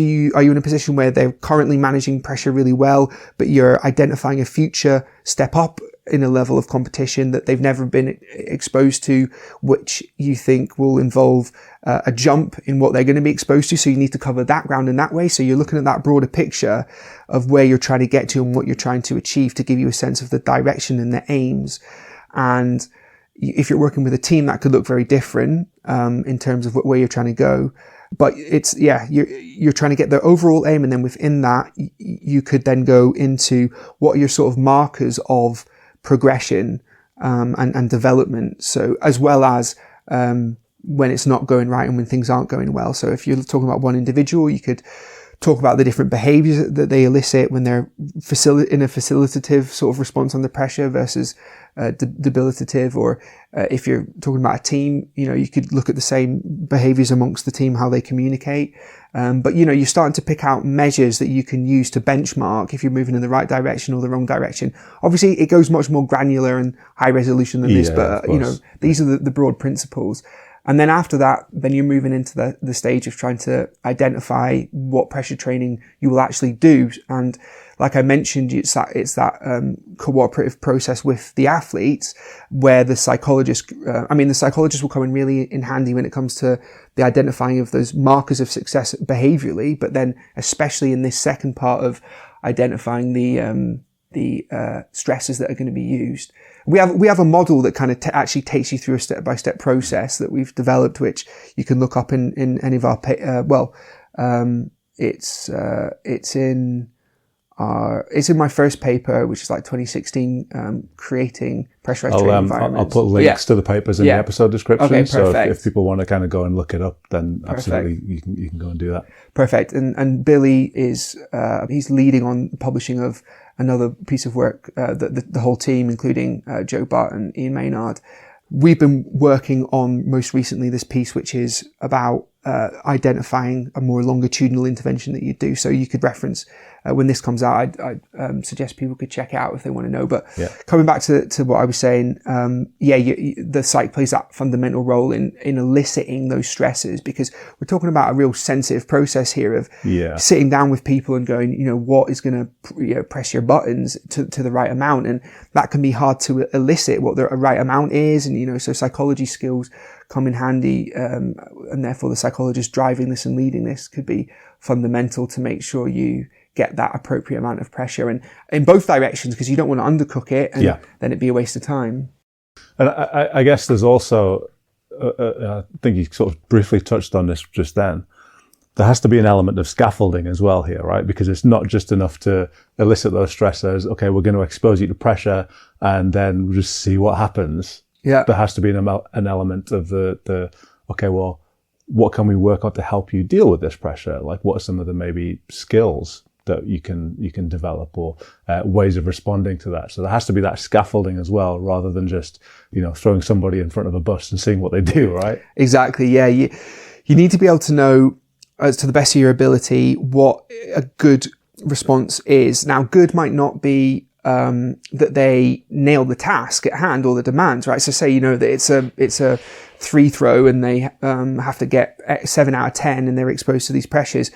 you in a position where they're currently managing pressure really well, but you're identifying a future step up in a level of competition that they've never been exposed to, which you think will involve a jump in what they're going to be exposed to? So you need to cover that ground in that way. So you're looking at that broader picture of where you're trying to get to and what you're trying to achieve to give you a sense of the direction and the aims. And if you're working with a team, that could look very different in terms of where you're trying to go. But you're trying to get the overall aim, and then within that, you could then go into what are your sort of markers of progression and development. So as well as when it's not going right and when things aren't going well. So if you're talking about one individual, you could talk about the different behaviors that they elicit when they're in a facilitative sort of response under pressure versus debilitative. Or if you're talking about a team, you could look at the same behaviors amongst the team, how they communicate. But you're starting to pick out measures that you can use to benchmark if you're moving in the right direction or the wrong direction. Obviously, it goes much more granular and high resolution than this, but these are the broad principles. And then after that, then you're moving into the stage of trying to identify what pressure training you will actually do. And like I mentioned, it's that cooperative process with the athletes where the psychologist will come in really in handy when it comes to the identifying of those markers of success behaviorally, but then especially in this second part of identifying the stresses that are going to be used. We have a model that kind of actually takes you through a step-by-step process that we've developed, which you can look up in any of our it's in my first paper, which is like 2016, creating pressurized training environments. I'll put links to the papers in the episode description. Okay, so if people want to kind of go and look it up, then absolutely you can go and do that. Perfect. And Billy is he's leading on the publishing of another piece of work that the whole team, including Joe Butt and Ian Maynard, we've been working on most recently this piece, which is about identifying a more longitudinal intervention that you do. So you could reference when this comes out. I'd suggest people could check out if they want to know. But coming back to what I was saying, the psych plays that fundamental role in eliciting those stresses, because we're talking about a real sensitive process here of sitting down with people and going, what is going to press your buttons to the right amount, and that can be hard to elicit what the right amount is, and so psychology skills come in handy, and therefore the psychologist driving this and leading this could be fundamental to make sure you get that appropriate amount of pressure, and in both directions, because you don't want to undercook it and then it'd be a waste of time. And I guess there's also, I think you sort of briefly touched on this just then, there has to be an element of scaffolding as well here, right? Because it's not just enough to elicit those stressors. Okay, we're going to expose you to pressure and then just see what happens. There has to be an element of the okay, well, what can we work on to help you deal with this pressure? Like, what are some of the maybe skills that you can develop, or ways of responding to that? So there has to be that scaffolding as well, rather than just throwing somebody in front of a bus and seeing what they do, right? Exactly. Yeah, you need to be able to know, as to the best of your ability, what a good response is. Now, good might not be that they nail the task at hand or the demands, right? So say that it's a 3 throw and they have to get 7 out of 10 and they're exposed to these pressures.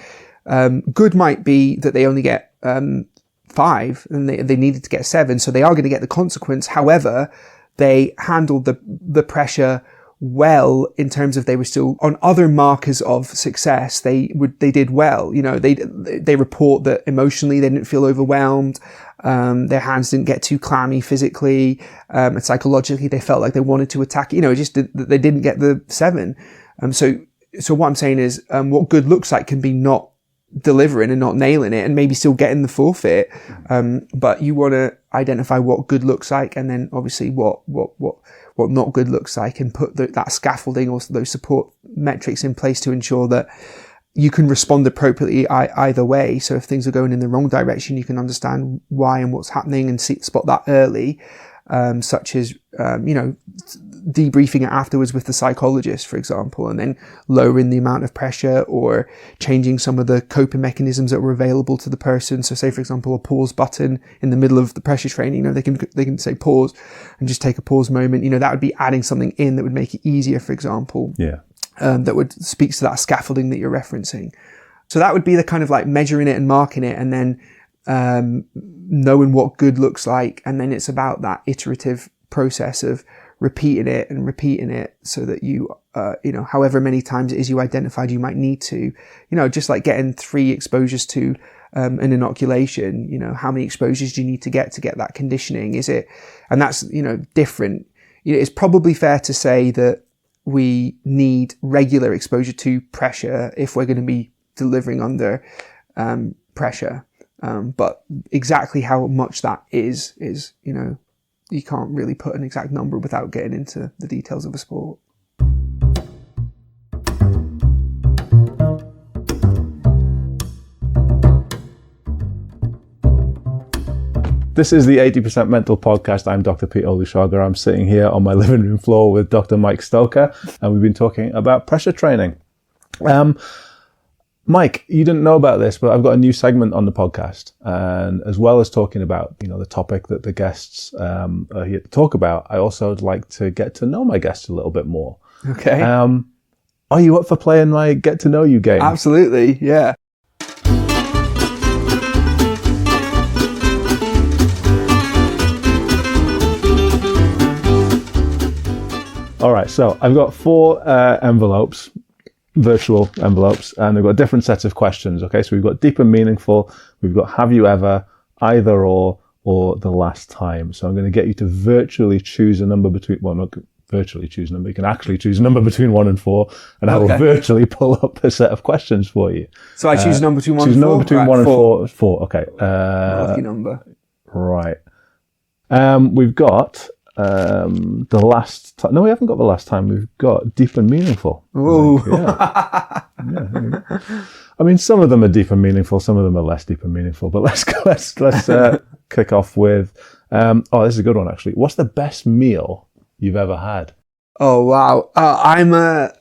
Good might be that they only get 5 and they needed to get 7, so they are going to get the consequence. However, they handled the pressure well, in terms of they were still on other markers of success. They did well. They report that emotionally they didn't feel overwhelmed. Their hands didn't get too clammy physically, and psychologically they felt like they wanted to attack. Just they didn't get the 7. So what I'm saying is, what good looks like can be not delivering and not nailing it, and maybe still getting the forfeit. But you want to identify what good looks like, and then obviously what not good looks like, and put that scaffolding or those support metrics in place to ensure that you can respond appropriately either way. So if things are going in the wrong direction, you can understand why and what's happening and spot that early, such as, debriefing it afterwards with the psychologist, for example, and then lowering the amount of pressure or changing some of the coping mechanisms that were available to the person. So say, for example, a pause button in the middle of the pressure training, they can say pause and just take a pause moment. That would be adding something in that would make it easier, for example. Yeah. That would speak to that scaffolding that you're referencing. So that would be the kind of like measuring it and marking it, and then knowing what good looks like. And then it's about that iterative process of repeating it so that you, however many times it is you identified you might need to, just like getting 3 exposures to an inoculation, how many exposures do you need to get that conditioning? And that's, different. It's probably fair to say that we need regular exposure to pressure if we're going to be delivering under pressure. But exactly how much that is, you can't really put an exact number without getting into the details of a sport. This is the 80% Mental podcast. I'm Dr. Pete Olusoga. I'm sitting here on my living room floor with Dr. Mike Stoker, and we've been talking about pressure training. Mike, you didn't know about this, but I've got a new segment on the podcast. And as well as talking about, the topic that the guests are here to talk about, I also would like to get to know my guests a little bit more. Okay. Are you up for playing my get to know you game? Absolutely, yeah. All right, so I've got 4 envelopes, virtual envelopes, and they've got different sets of questions. Okay, so we've got deep and meaningful, we've got have you ever, either or the last time. So I'm going to get you to virtually choose a number between, well, not virtually choose a number, you can actually choose a number between 1 and 4, and I will virtually pull up a set of questions for you. So I choose a number between 1 and 4? Choose a number between 1 and 4. 4, okay. Lucky number. Right. We've got the last time. No, we haven't got the last time. We've got deep and meaningful. Oh, yeah. I mean, some of them are deep and meaningful. Some of them are less deep and meaningful. But let's kick off with. This is a good one actually. What's the best meal you've ever had? Oh wow, I'm a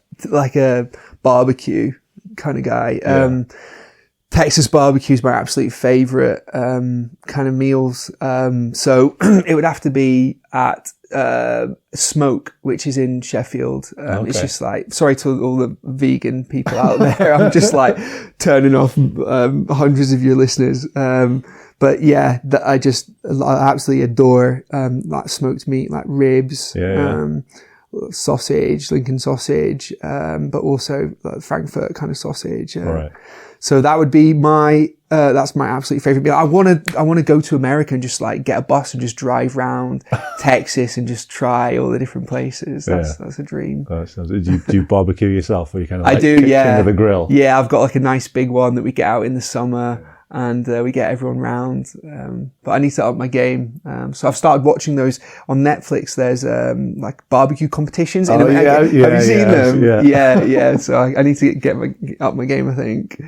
barbecue kind of guy. Yeah. Texas barbecue is my absolute favorite kind of meals. So it would have to be at Smoke, which is in Sheffield. It's just like, sorry to all the vegan people out there. I'm just like turning off hundreds of your listeners. But yeah, I absolutely adore like smoked meat, like ribs. Sausage, Lincoln sausage, but also like Frankfurt kind of sausage. Right. So that would be that's my absolute favorite meal. I want to go to America and just like get a bus and just drive around Texas and just try all the different places. That's a dream. Do you barbecue yourself, or you kind of I do, king of the grill? Yeah, I've got like a nice big one that we get out in the summer. And we get everyone round. But I need to up my game. So I've started watching those on Netflix. There's like barbecue competitions. Have you seen them? Yeah. So I need to up my game, I think.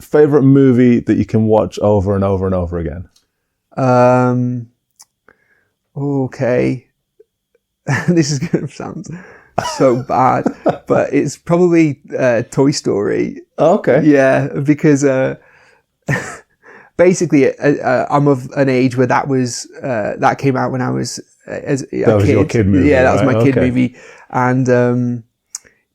Favorite movie that you can watch over and over and over again? Okay. This is going to sound so bad, but it's probably Toy Story. Okay. Yeah, because basically I'm of an age where that came out when I was a kid. That was your kid movie. Yeah, that was my kid movie, and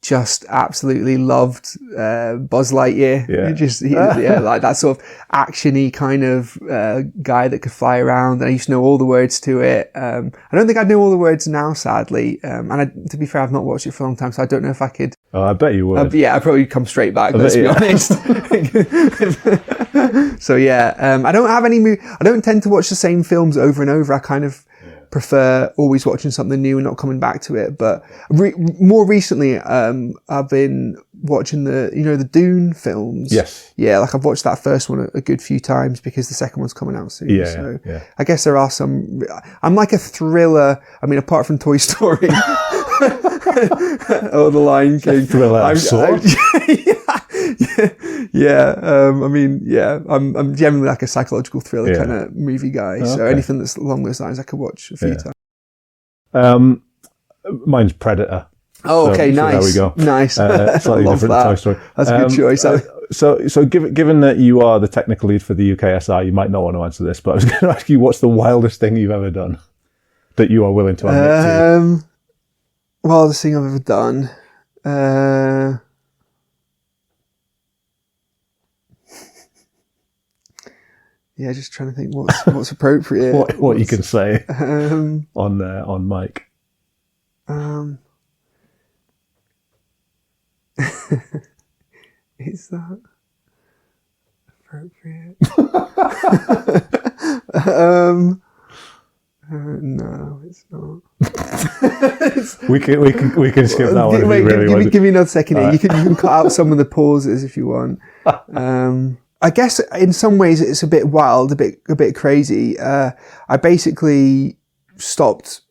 just absolutely loved Buzz Lightyear. Yeah. Like that sort of actiony kind of guy that could fly around. And I used to know all the words to it. I don't think I know all the words now, sadly. And to be fair, I've not watched it for a long time, so I don't know if I could. Oh, I bet you would. I'd probably come straight back. Let's be honest. So yeah, I don't have any. I don't tend to watch the same films over and over. I kind of prefer always watching something new and not coming back to it. But more recently, I've been watching the Dune films. Yes. Yeah, like I've watched that first one a good few times because the second one's coming out soon. Yeah, so yeah. I guess there are some. I'm like a thriller. I mean, apart from Toy Story. Oh, The Lion King. Thriller of sorts. I'm generally like a psychological thriller kind of movie guy. So anything that's along those lines, I could watch a few times. Mine's Predator. Oh, okay, nice. There we go. Nice. Slightly different to Toy Story. That's a good choice. So given that you are the technical lead for the UKSR, you might not want to answer this, but I was going to ask you, what's the wildest thing you've ever done that you are willing to admit to? Wildest thing I've ever done. Yeah, just trying to think what's appropriate. what you can say on mic. Is that appropriate? No, it's not. we can skip that one. Wait, give me another second here. You can cut out some of the pauses if you want. I guess in some ways it's a bit wild, a bit crazy. I basically stopped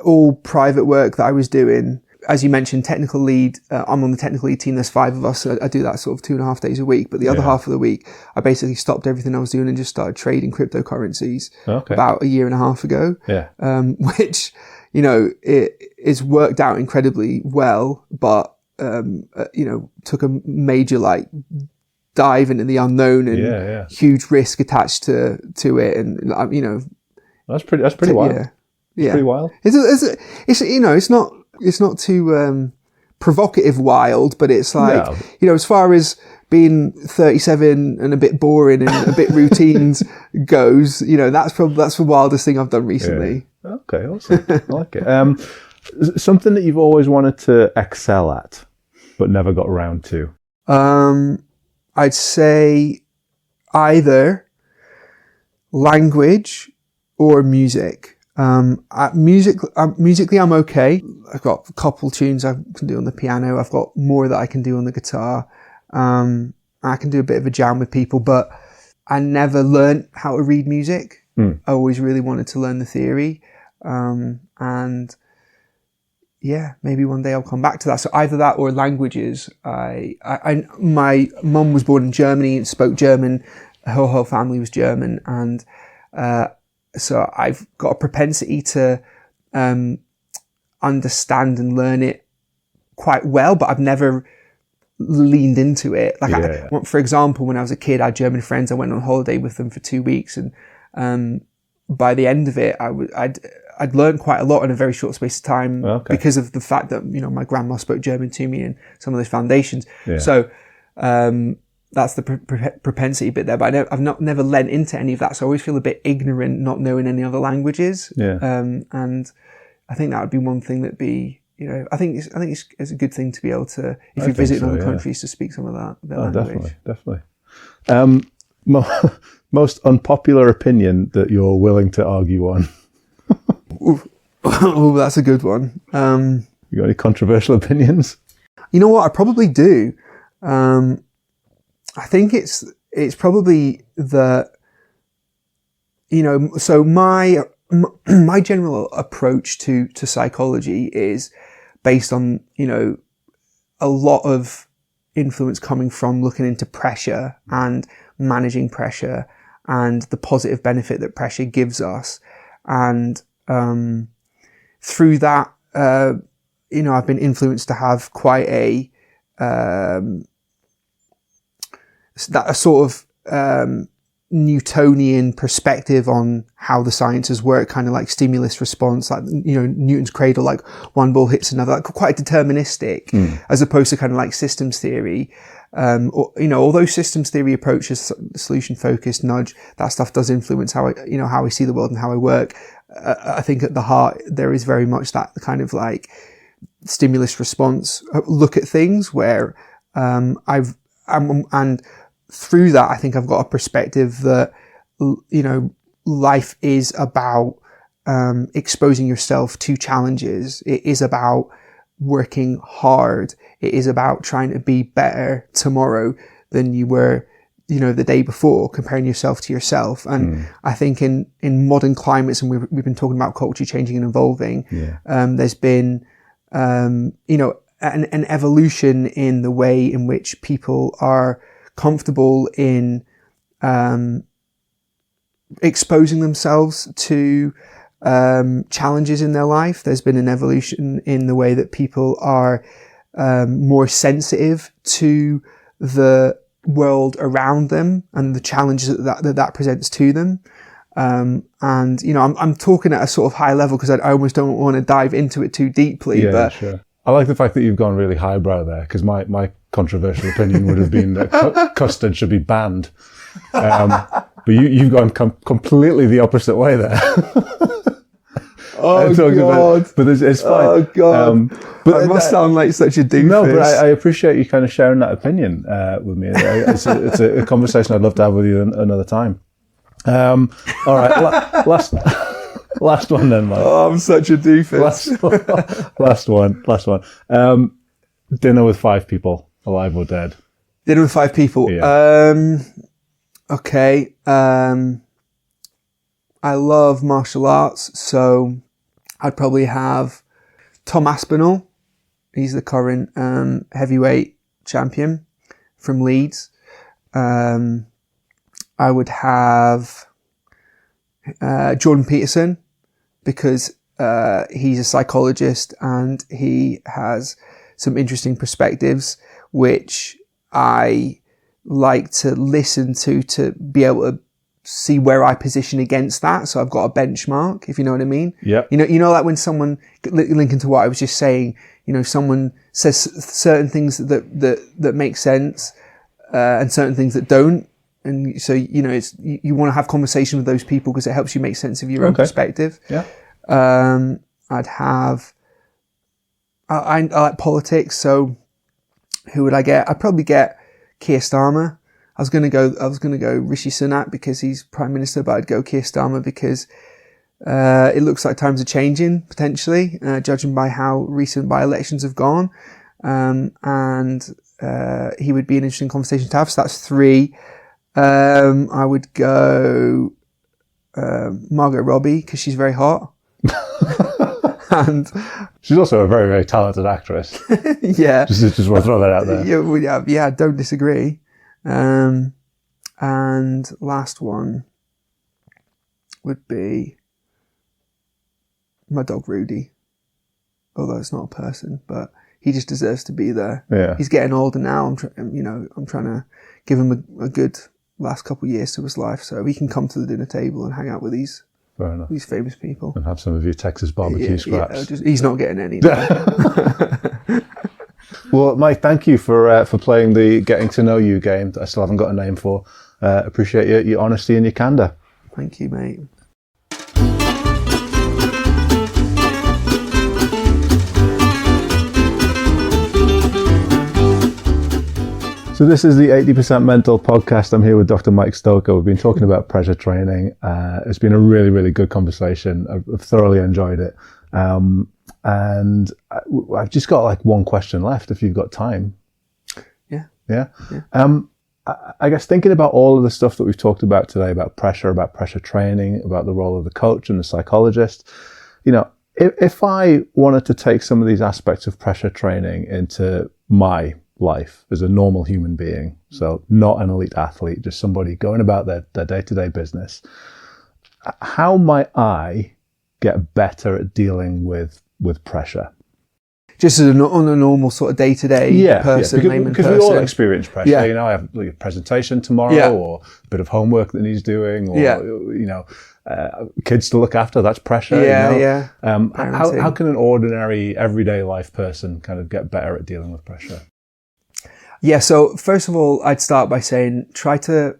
all private work that I was doing. As you mentioned, technical lead. I'm on the technical lead team. There's 5 of us. So I do that sort of 2.5 days a week. But the other half of the week, I basically stopped everything I was doing and just started trading cryptocurrencies about 1.5 years ago. Yeah. Which, it is worked out incredibly well, but, took a major dive into the unknown and huge risk attached to it. And, That's pretty wild. Yeah. It's pretty wild. It's not too provocative wild, but it's like, as far as being 37 and a bit boring and a bit routines goes, that's the wildest thing I've done recently. Yeah. Okay, awesome. I like it. Something that you've always wanted to excel at, but never got around to? I'd say either language or music. Musically, I'm okay. I've got a couple tunes I can do on the piano. I've got more that I can do on the guitar. I can do a bit of a jam with people, but I never learned how to read music. I always really wanted to learn the theory. And yeah, maybe one day I'll come back to that. So either that or languages. My mum was born in Germany and spoke German. Her whole family was German. And, so I've got a propensity to understand and learn it quite well, but I've never leaned into it. For example, when I was a kid, I had German friends. I went on holiday with them for 2 weeks, and by the end of it, I'd learned quite a lot in a very short space of time because of the fact that my grandma spoke German to me and some of those foundations. Yeah. So that's the propensity bit there, but I've never lent into any of that, so I always feel a bit ignorant not knowing any other languages. Yeah. And I think that would be one thing that'd be, I think it's a good thing to be able to, if you visit other countries, to speak some of that language. Definitely. Most unpopular opinion that you're willing to argue on? Oh, that's a good one. You got any controversial opinions? You know what? I probably do. I think it's probably that, so my general approach to psychology is based on, a lot of influence coming from looking into pressure and managing pressure and the positive benefit that pressure gives us. And, through that, I've been influenced to have quite a sort of Newtonian perspective on how the sciences work, kind of like stimulus response, like Newton's cradle, like one ball hits another, like quite deterministic, as opposed to kind of like systems theory. Although systems theory approaches solution focused, nudge, that stuff does influence how I see the world and how I work. I think at the heart there is very much that kind of like stimulus response look at things where and through that, I think I've got a perspective that, life is about exposing yourself to challenges. It is about working hard. It is about trying to be better tomorrow than you were, the day before, comparing yourself to yourself. And I think in modern climates, and we've been talking about culture changing and evolving, there's been, an evolution in the way in which people are comfortable in exposing themselves to challenges in their life. There's been an evolution in the way that people are more sensitive to the world around them and the challenges that presents to them. And I'm talking at a sort of high level because I almost don't want to dive into it too deeply. Yeah, but sure. I like the fact that you've gone really highbrow there, because my controversial opinion would have been that custard should be banned. But you've gone completely the opposite way there. Oh, God. But it's fine. Oh, God. But I must sound like such a doofus. No, but I appreciate you kind of sharing that opinion with me. It's a conversation I'd love to have with you another time. All right, last one then, Mike. Oh, I'm such a doofus. Last one. Dinner with 5 people, alive or dead. Dinner with 5 people. Yeah. Okay. I love martial arts, so I'd probably have Tom Aspinall. He's the current heavyweight champion from Leeds. I would have Jordan Peterson, because he's a psychologist and he has some interesting perspectives which I like to listen to be able to see where I position against that. So I've got a benchmark, if you know what I mean. Yeah. Like when someone, linking to what I was just saying, someone says certain things that make sense, and certain things that don't. And so, you want to have conversation with those people because it helps you make sense of your own perspective. Yeah. I'd have, I like politics. So who would I get? I'd probably get Keir Starmer. I was going to go Rishi Sunak because he's Prime Minister, but I'd go Keir Starmer because it looks like times are changing, potentially, judging by how recent by-elections have gone. And he would be an interesting conversation to have. So that's 3. I would go Margot Robbie because she's very hot. And she's also a very, very talented actress. Yeah. Just want to throw that out there. Yeah, don't disagree. And last one would be my dog Rudy. Although it's not a person, but he just deserves to be there. Yeah. He's getting older now. I'm trying to give him a good last couple of years to his life, so he can come to the dinner table and hang out with these famous people and have some of your Texas barbecue scraps. Yeah, he's not getting any. Well, Mike, thank you for playing the getting to know you game that I still haven't got a name for. Appreciate your honesty and your candor. Thank you, mate. So this is the 80% Mental podcast. I'm here with Dr. Mike Stoker. We've been talking about pressure training. It's been a really, really good conversation. I've thoroughly enjoyed it. And I've just got like one question left if you've got time. Yeah. Yeah? Yeah. I guess thinking about all of the stuff that we've talked about today, about pressure training, about the role of the coach and the psychologist, if I wanted to take some of these aspects of pressure training into my life as a normal human being, so not an elite athlete, just somebody going about their day-to-day business, how might I get better at dealing with pressure? Just on a normal sort of day-to-day person, because we all experience pressure. Yeah. I have a presentation tomorrow, or a bit of homework that needs doing, or kids to look after. That's pressure. How can an ordinary, everyday life person kind of get better at dealing with pressure? Yeah. So first of all, I'd start by saying try to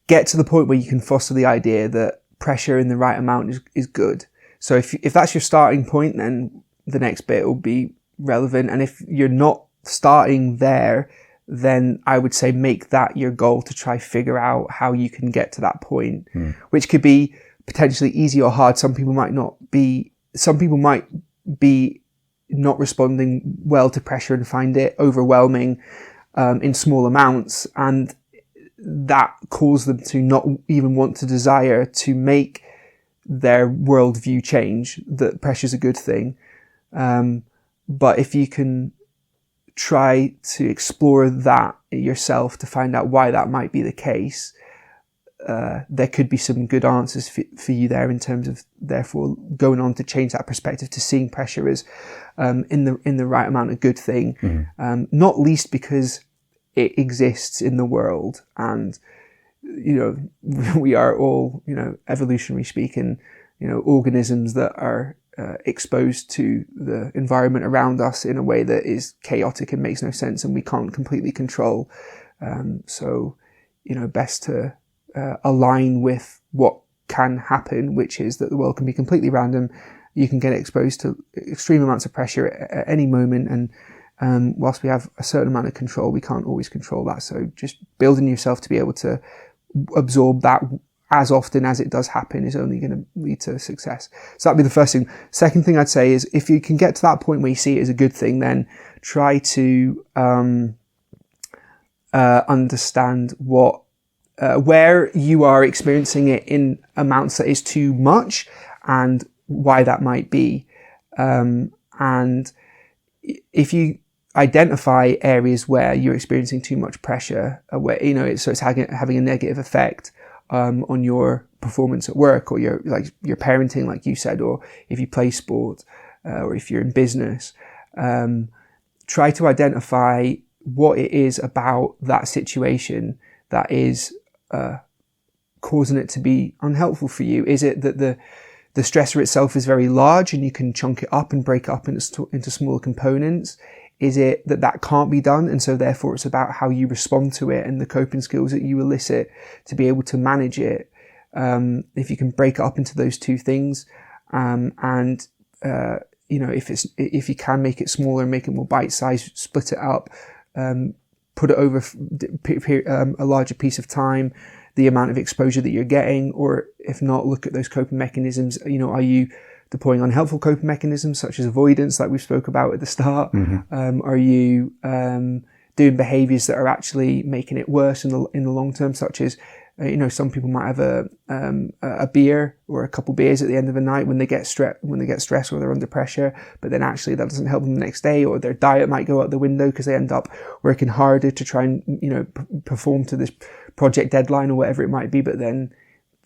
get to the point where you can foster the idea that pressure in the right amount is good. So if that's your starting point, then the next bit will be relevant. And if you're not starting there, then I would say make that your goal to try figure out how you can get to that point, which could be potentially easy or hard. Some people might be not responding well to pressure and find it overwhelming in small amounts, and that cause them to not even want to desire to make their worldview change, that pressure's a good thing. But if you can try to explore that yourself to find out why that might be the case, there could be some good answers for you there, in terms of therefore going on to change that perspective to seeing pressure as in the right amount a good thing, not least because it exists in the world, and we are all, evolutionary speaking, organisms that are exposed to the environment around us in a way that is chaotic and makes no sense and we can't completely control. So best to align with what can happen, which is that the world can be completely random. You can get exposed to extreme amounts of pressure at any moment, and whilst we have a certain amount of control, we can't always control that. So just building yourself to be able to absorb that as often as it does happen is only going to lead to success. So that'd be the first thing. Second thing I'd say is, if you can get to that point where you see it as a good thing, then try to understand where you are experiencing it in amounts that is too much, and why that might be. And if you identify areas where you're experiencing too much pressure, where it's having a negative effect on your performance at work, or your parenting, like you said, or if you play sport, or if you're in business, try to identify what it is about that situation that is causing it to be unhelpful for you. Is it that the stressor itself is very large and you can chunk it up and break it up into smaller components? Is it that can't be done, and so therefore it's about how you respond to it and the coping skills that you elicit to be able to manage it? If you can break it up into those two things, if you can make it smaller, make it more bite-sized, split it up, put it over a larger piece of time, the amount of exposure that you're getting, or if not, look at those coping mechanisms. Are you deploying unhelpful coping mechanisms such as avoidance, like we spoke about at the start? Are you doing behaviours that are actually making it worse in the long term, such as some people might have a beer or a couple beers at the end of the night when they get stressed or they're under pressure, but then actually that doesn't help them the next day, or their diet might go out the window because they end up working harder to try and perform to this project deadline or whatever it might be, but then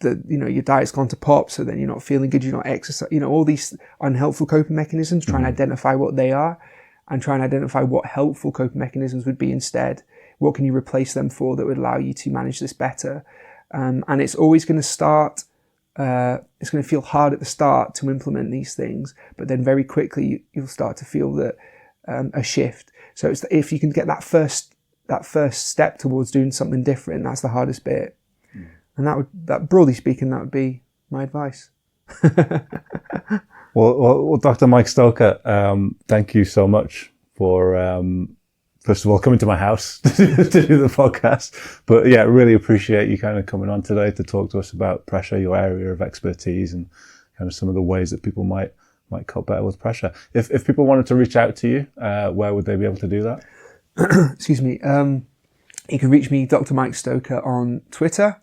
your diet's gone to pop, so then you're not feeling good, you're not exercising, all these unhelpful coping mechanisms. Try and identify what they are, and try and identify what helpful coping mechanisms would be instead. What can you replace them for that would allow you to manage this better? And it's always going to start, it's going to feel hard at the start to implement these things, but then very quickly you'll start to feel that a shift. So if you can get that first step towards doing something different, that's the hardest bit. And that broadly speaking, that would be my advice. Well, Dr. Mike Stoker, thank you so much for, first of all, coming to my house to do the podcast. But yeah, really appreciate you kind of coming on today to talk to us about pressure, your area of expertise, and kind of some of the ways that people might cope better with pressure. If people wanted to reach out to you, where would they be able to do that? Excuse me. You can reach me, Dr. Mike Stoker, on Twitter.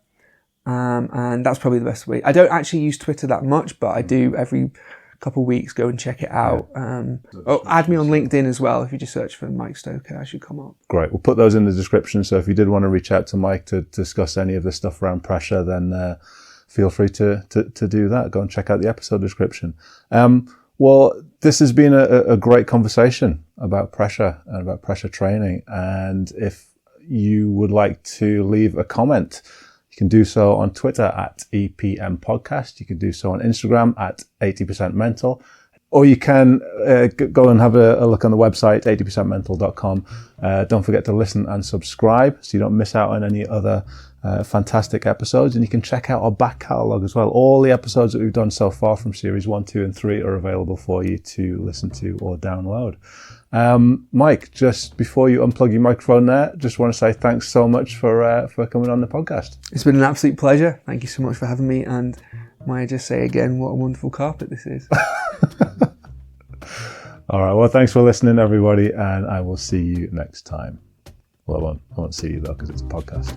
And that's probably the best way. I don't actually use Twitter that much, but I do every couple of weeks go and check it out. Add me on LinkedIn as well. If you just search for Mike Stoker, I should come up. Great. We'll put those in the description. So if you did want to reach out to Mike to discuss any of the stuff around pressure, then feel free to do that. Go and check out the episode description. Well, this has been a great conversation about pressure and about pressure training. And if you would like to leave a comment, you can do so on Twitter at EPM Podcast. You can do so on Instagram at 80%Mental. Or you can go and have a look on the website, 80percentmental.com. Don't forget to listen and subscribe so you don't miss out on any other fantastic episodes. And you can check out our back catalogue as well. All the episodes that we've done so far from series 1, 2, and 3 are available for you to listen to or download. Mike, just before you unplug your microphone there, just want to say thanks so much for coming on the podcast. It's been an absolute pleasure. Thank you so much for having me, and Might I just say again what a wonderful carpet this is. All right, well, thanks for listening, everybody, and I will see you next time. Well, I won't see you, though, because it's a podcast.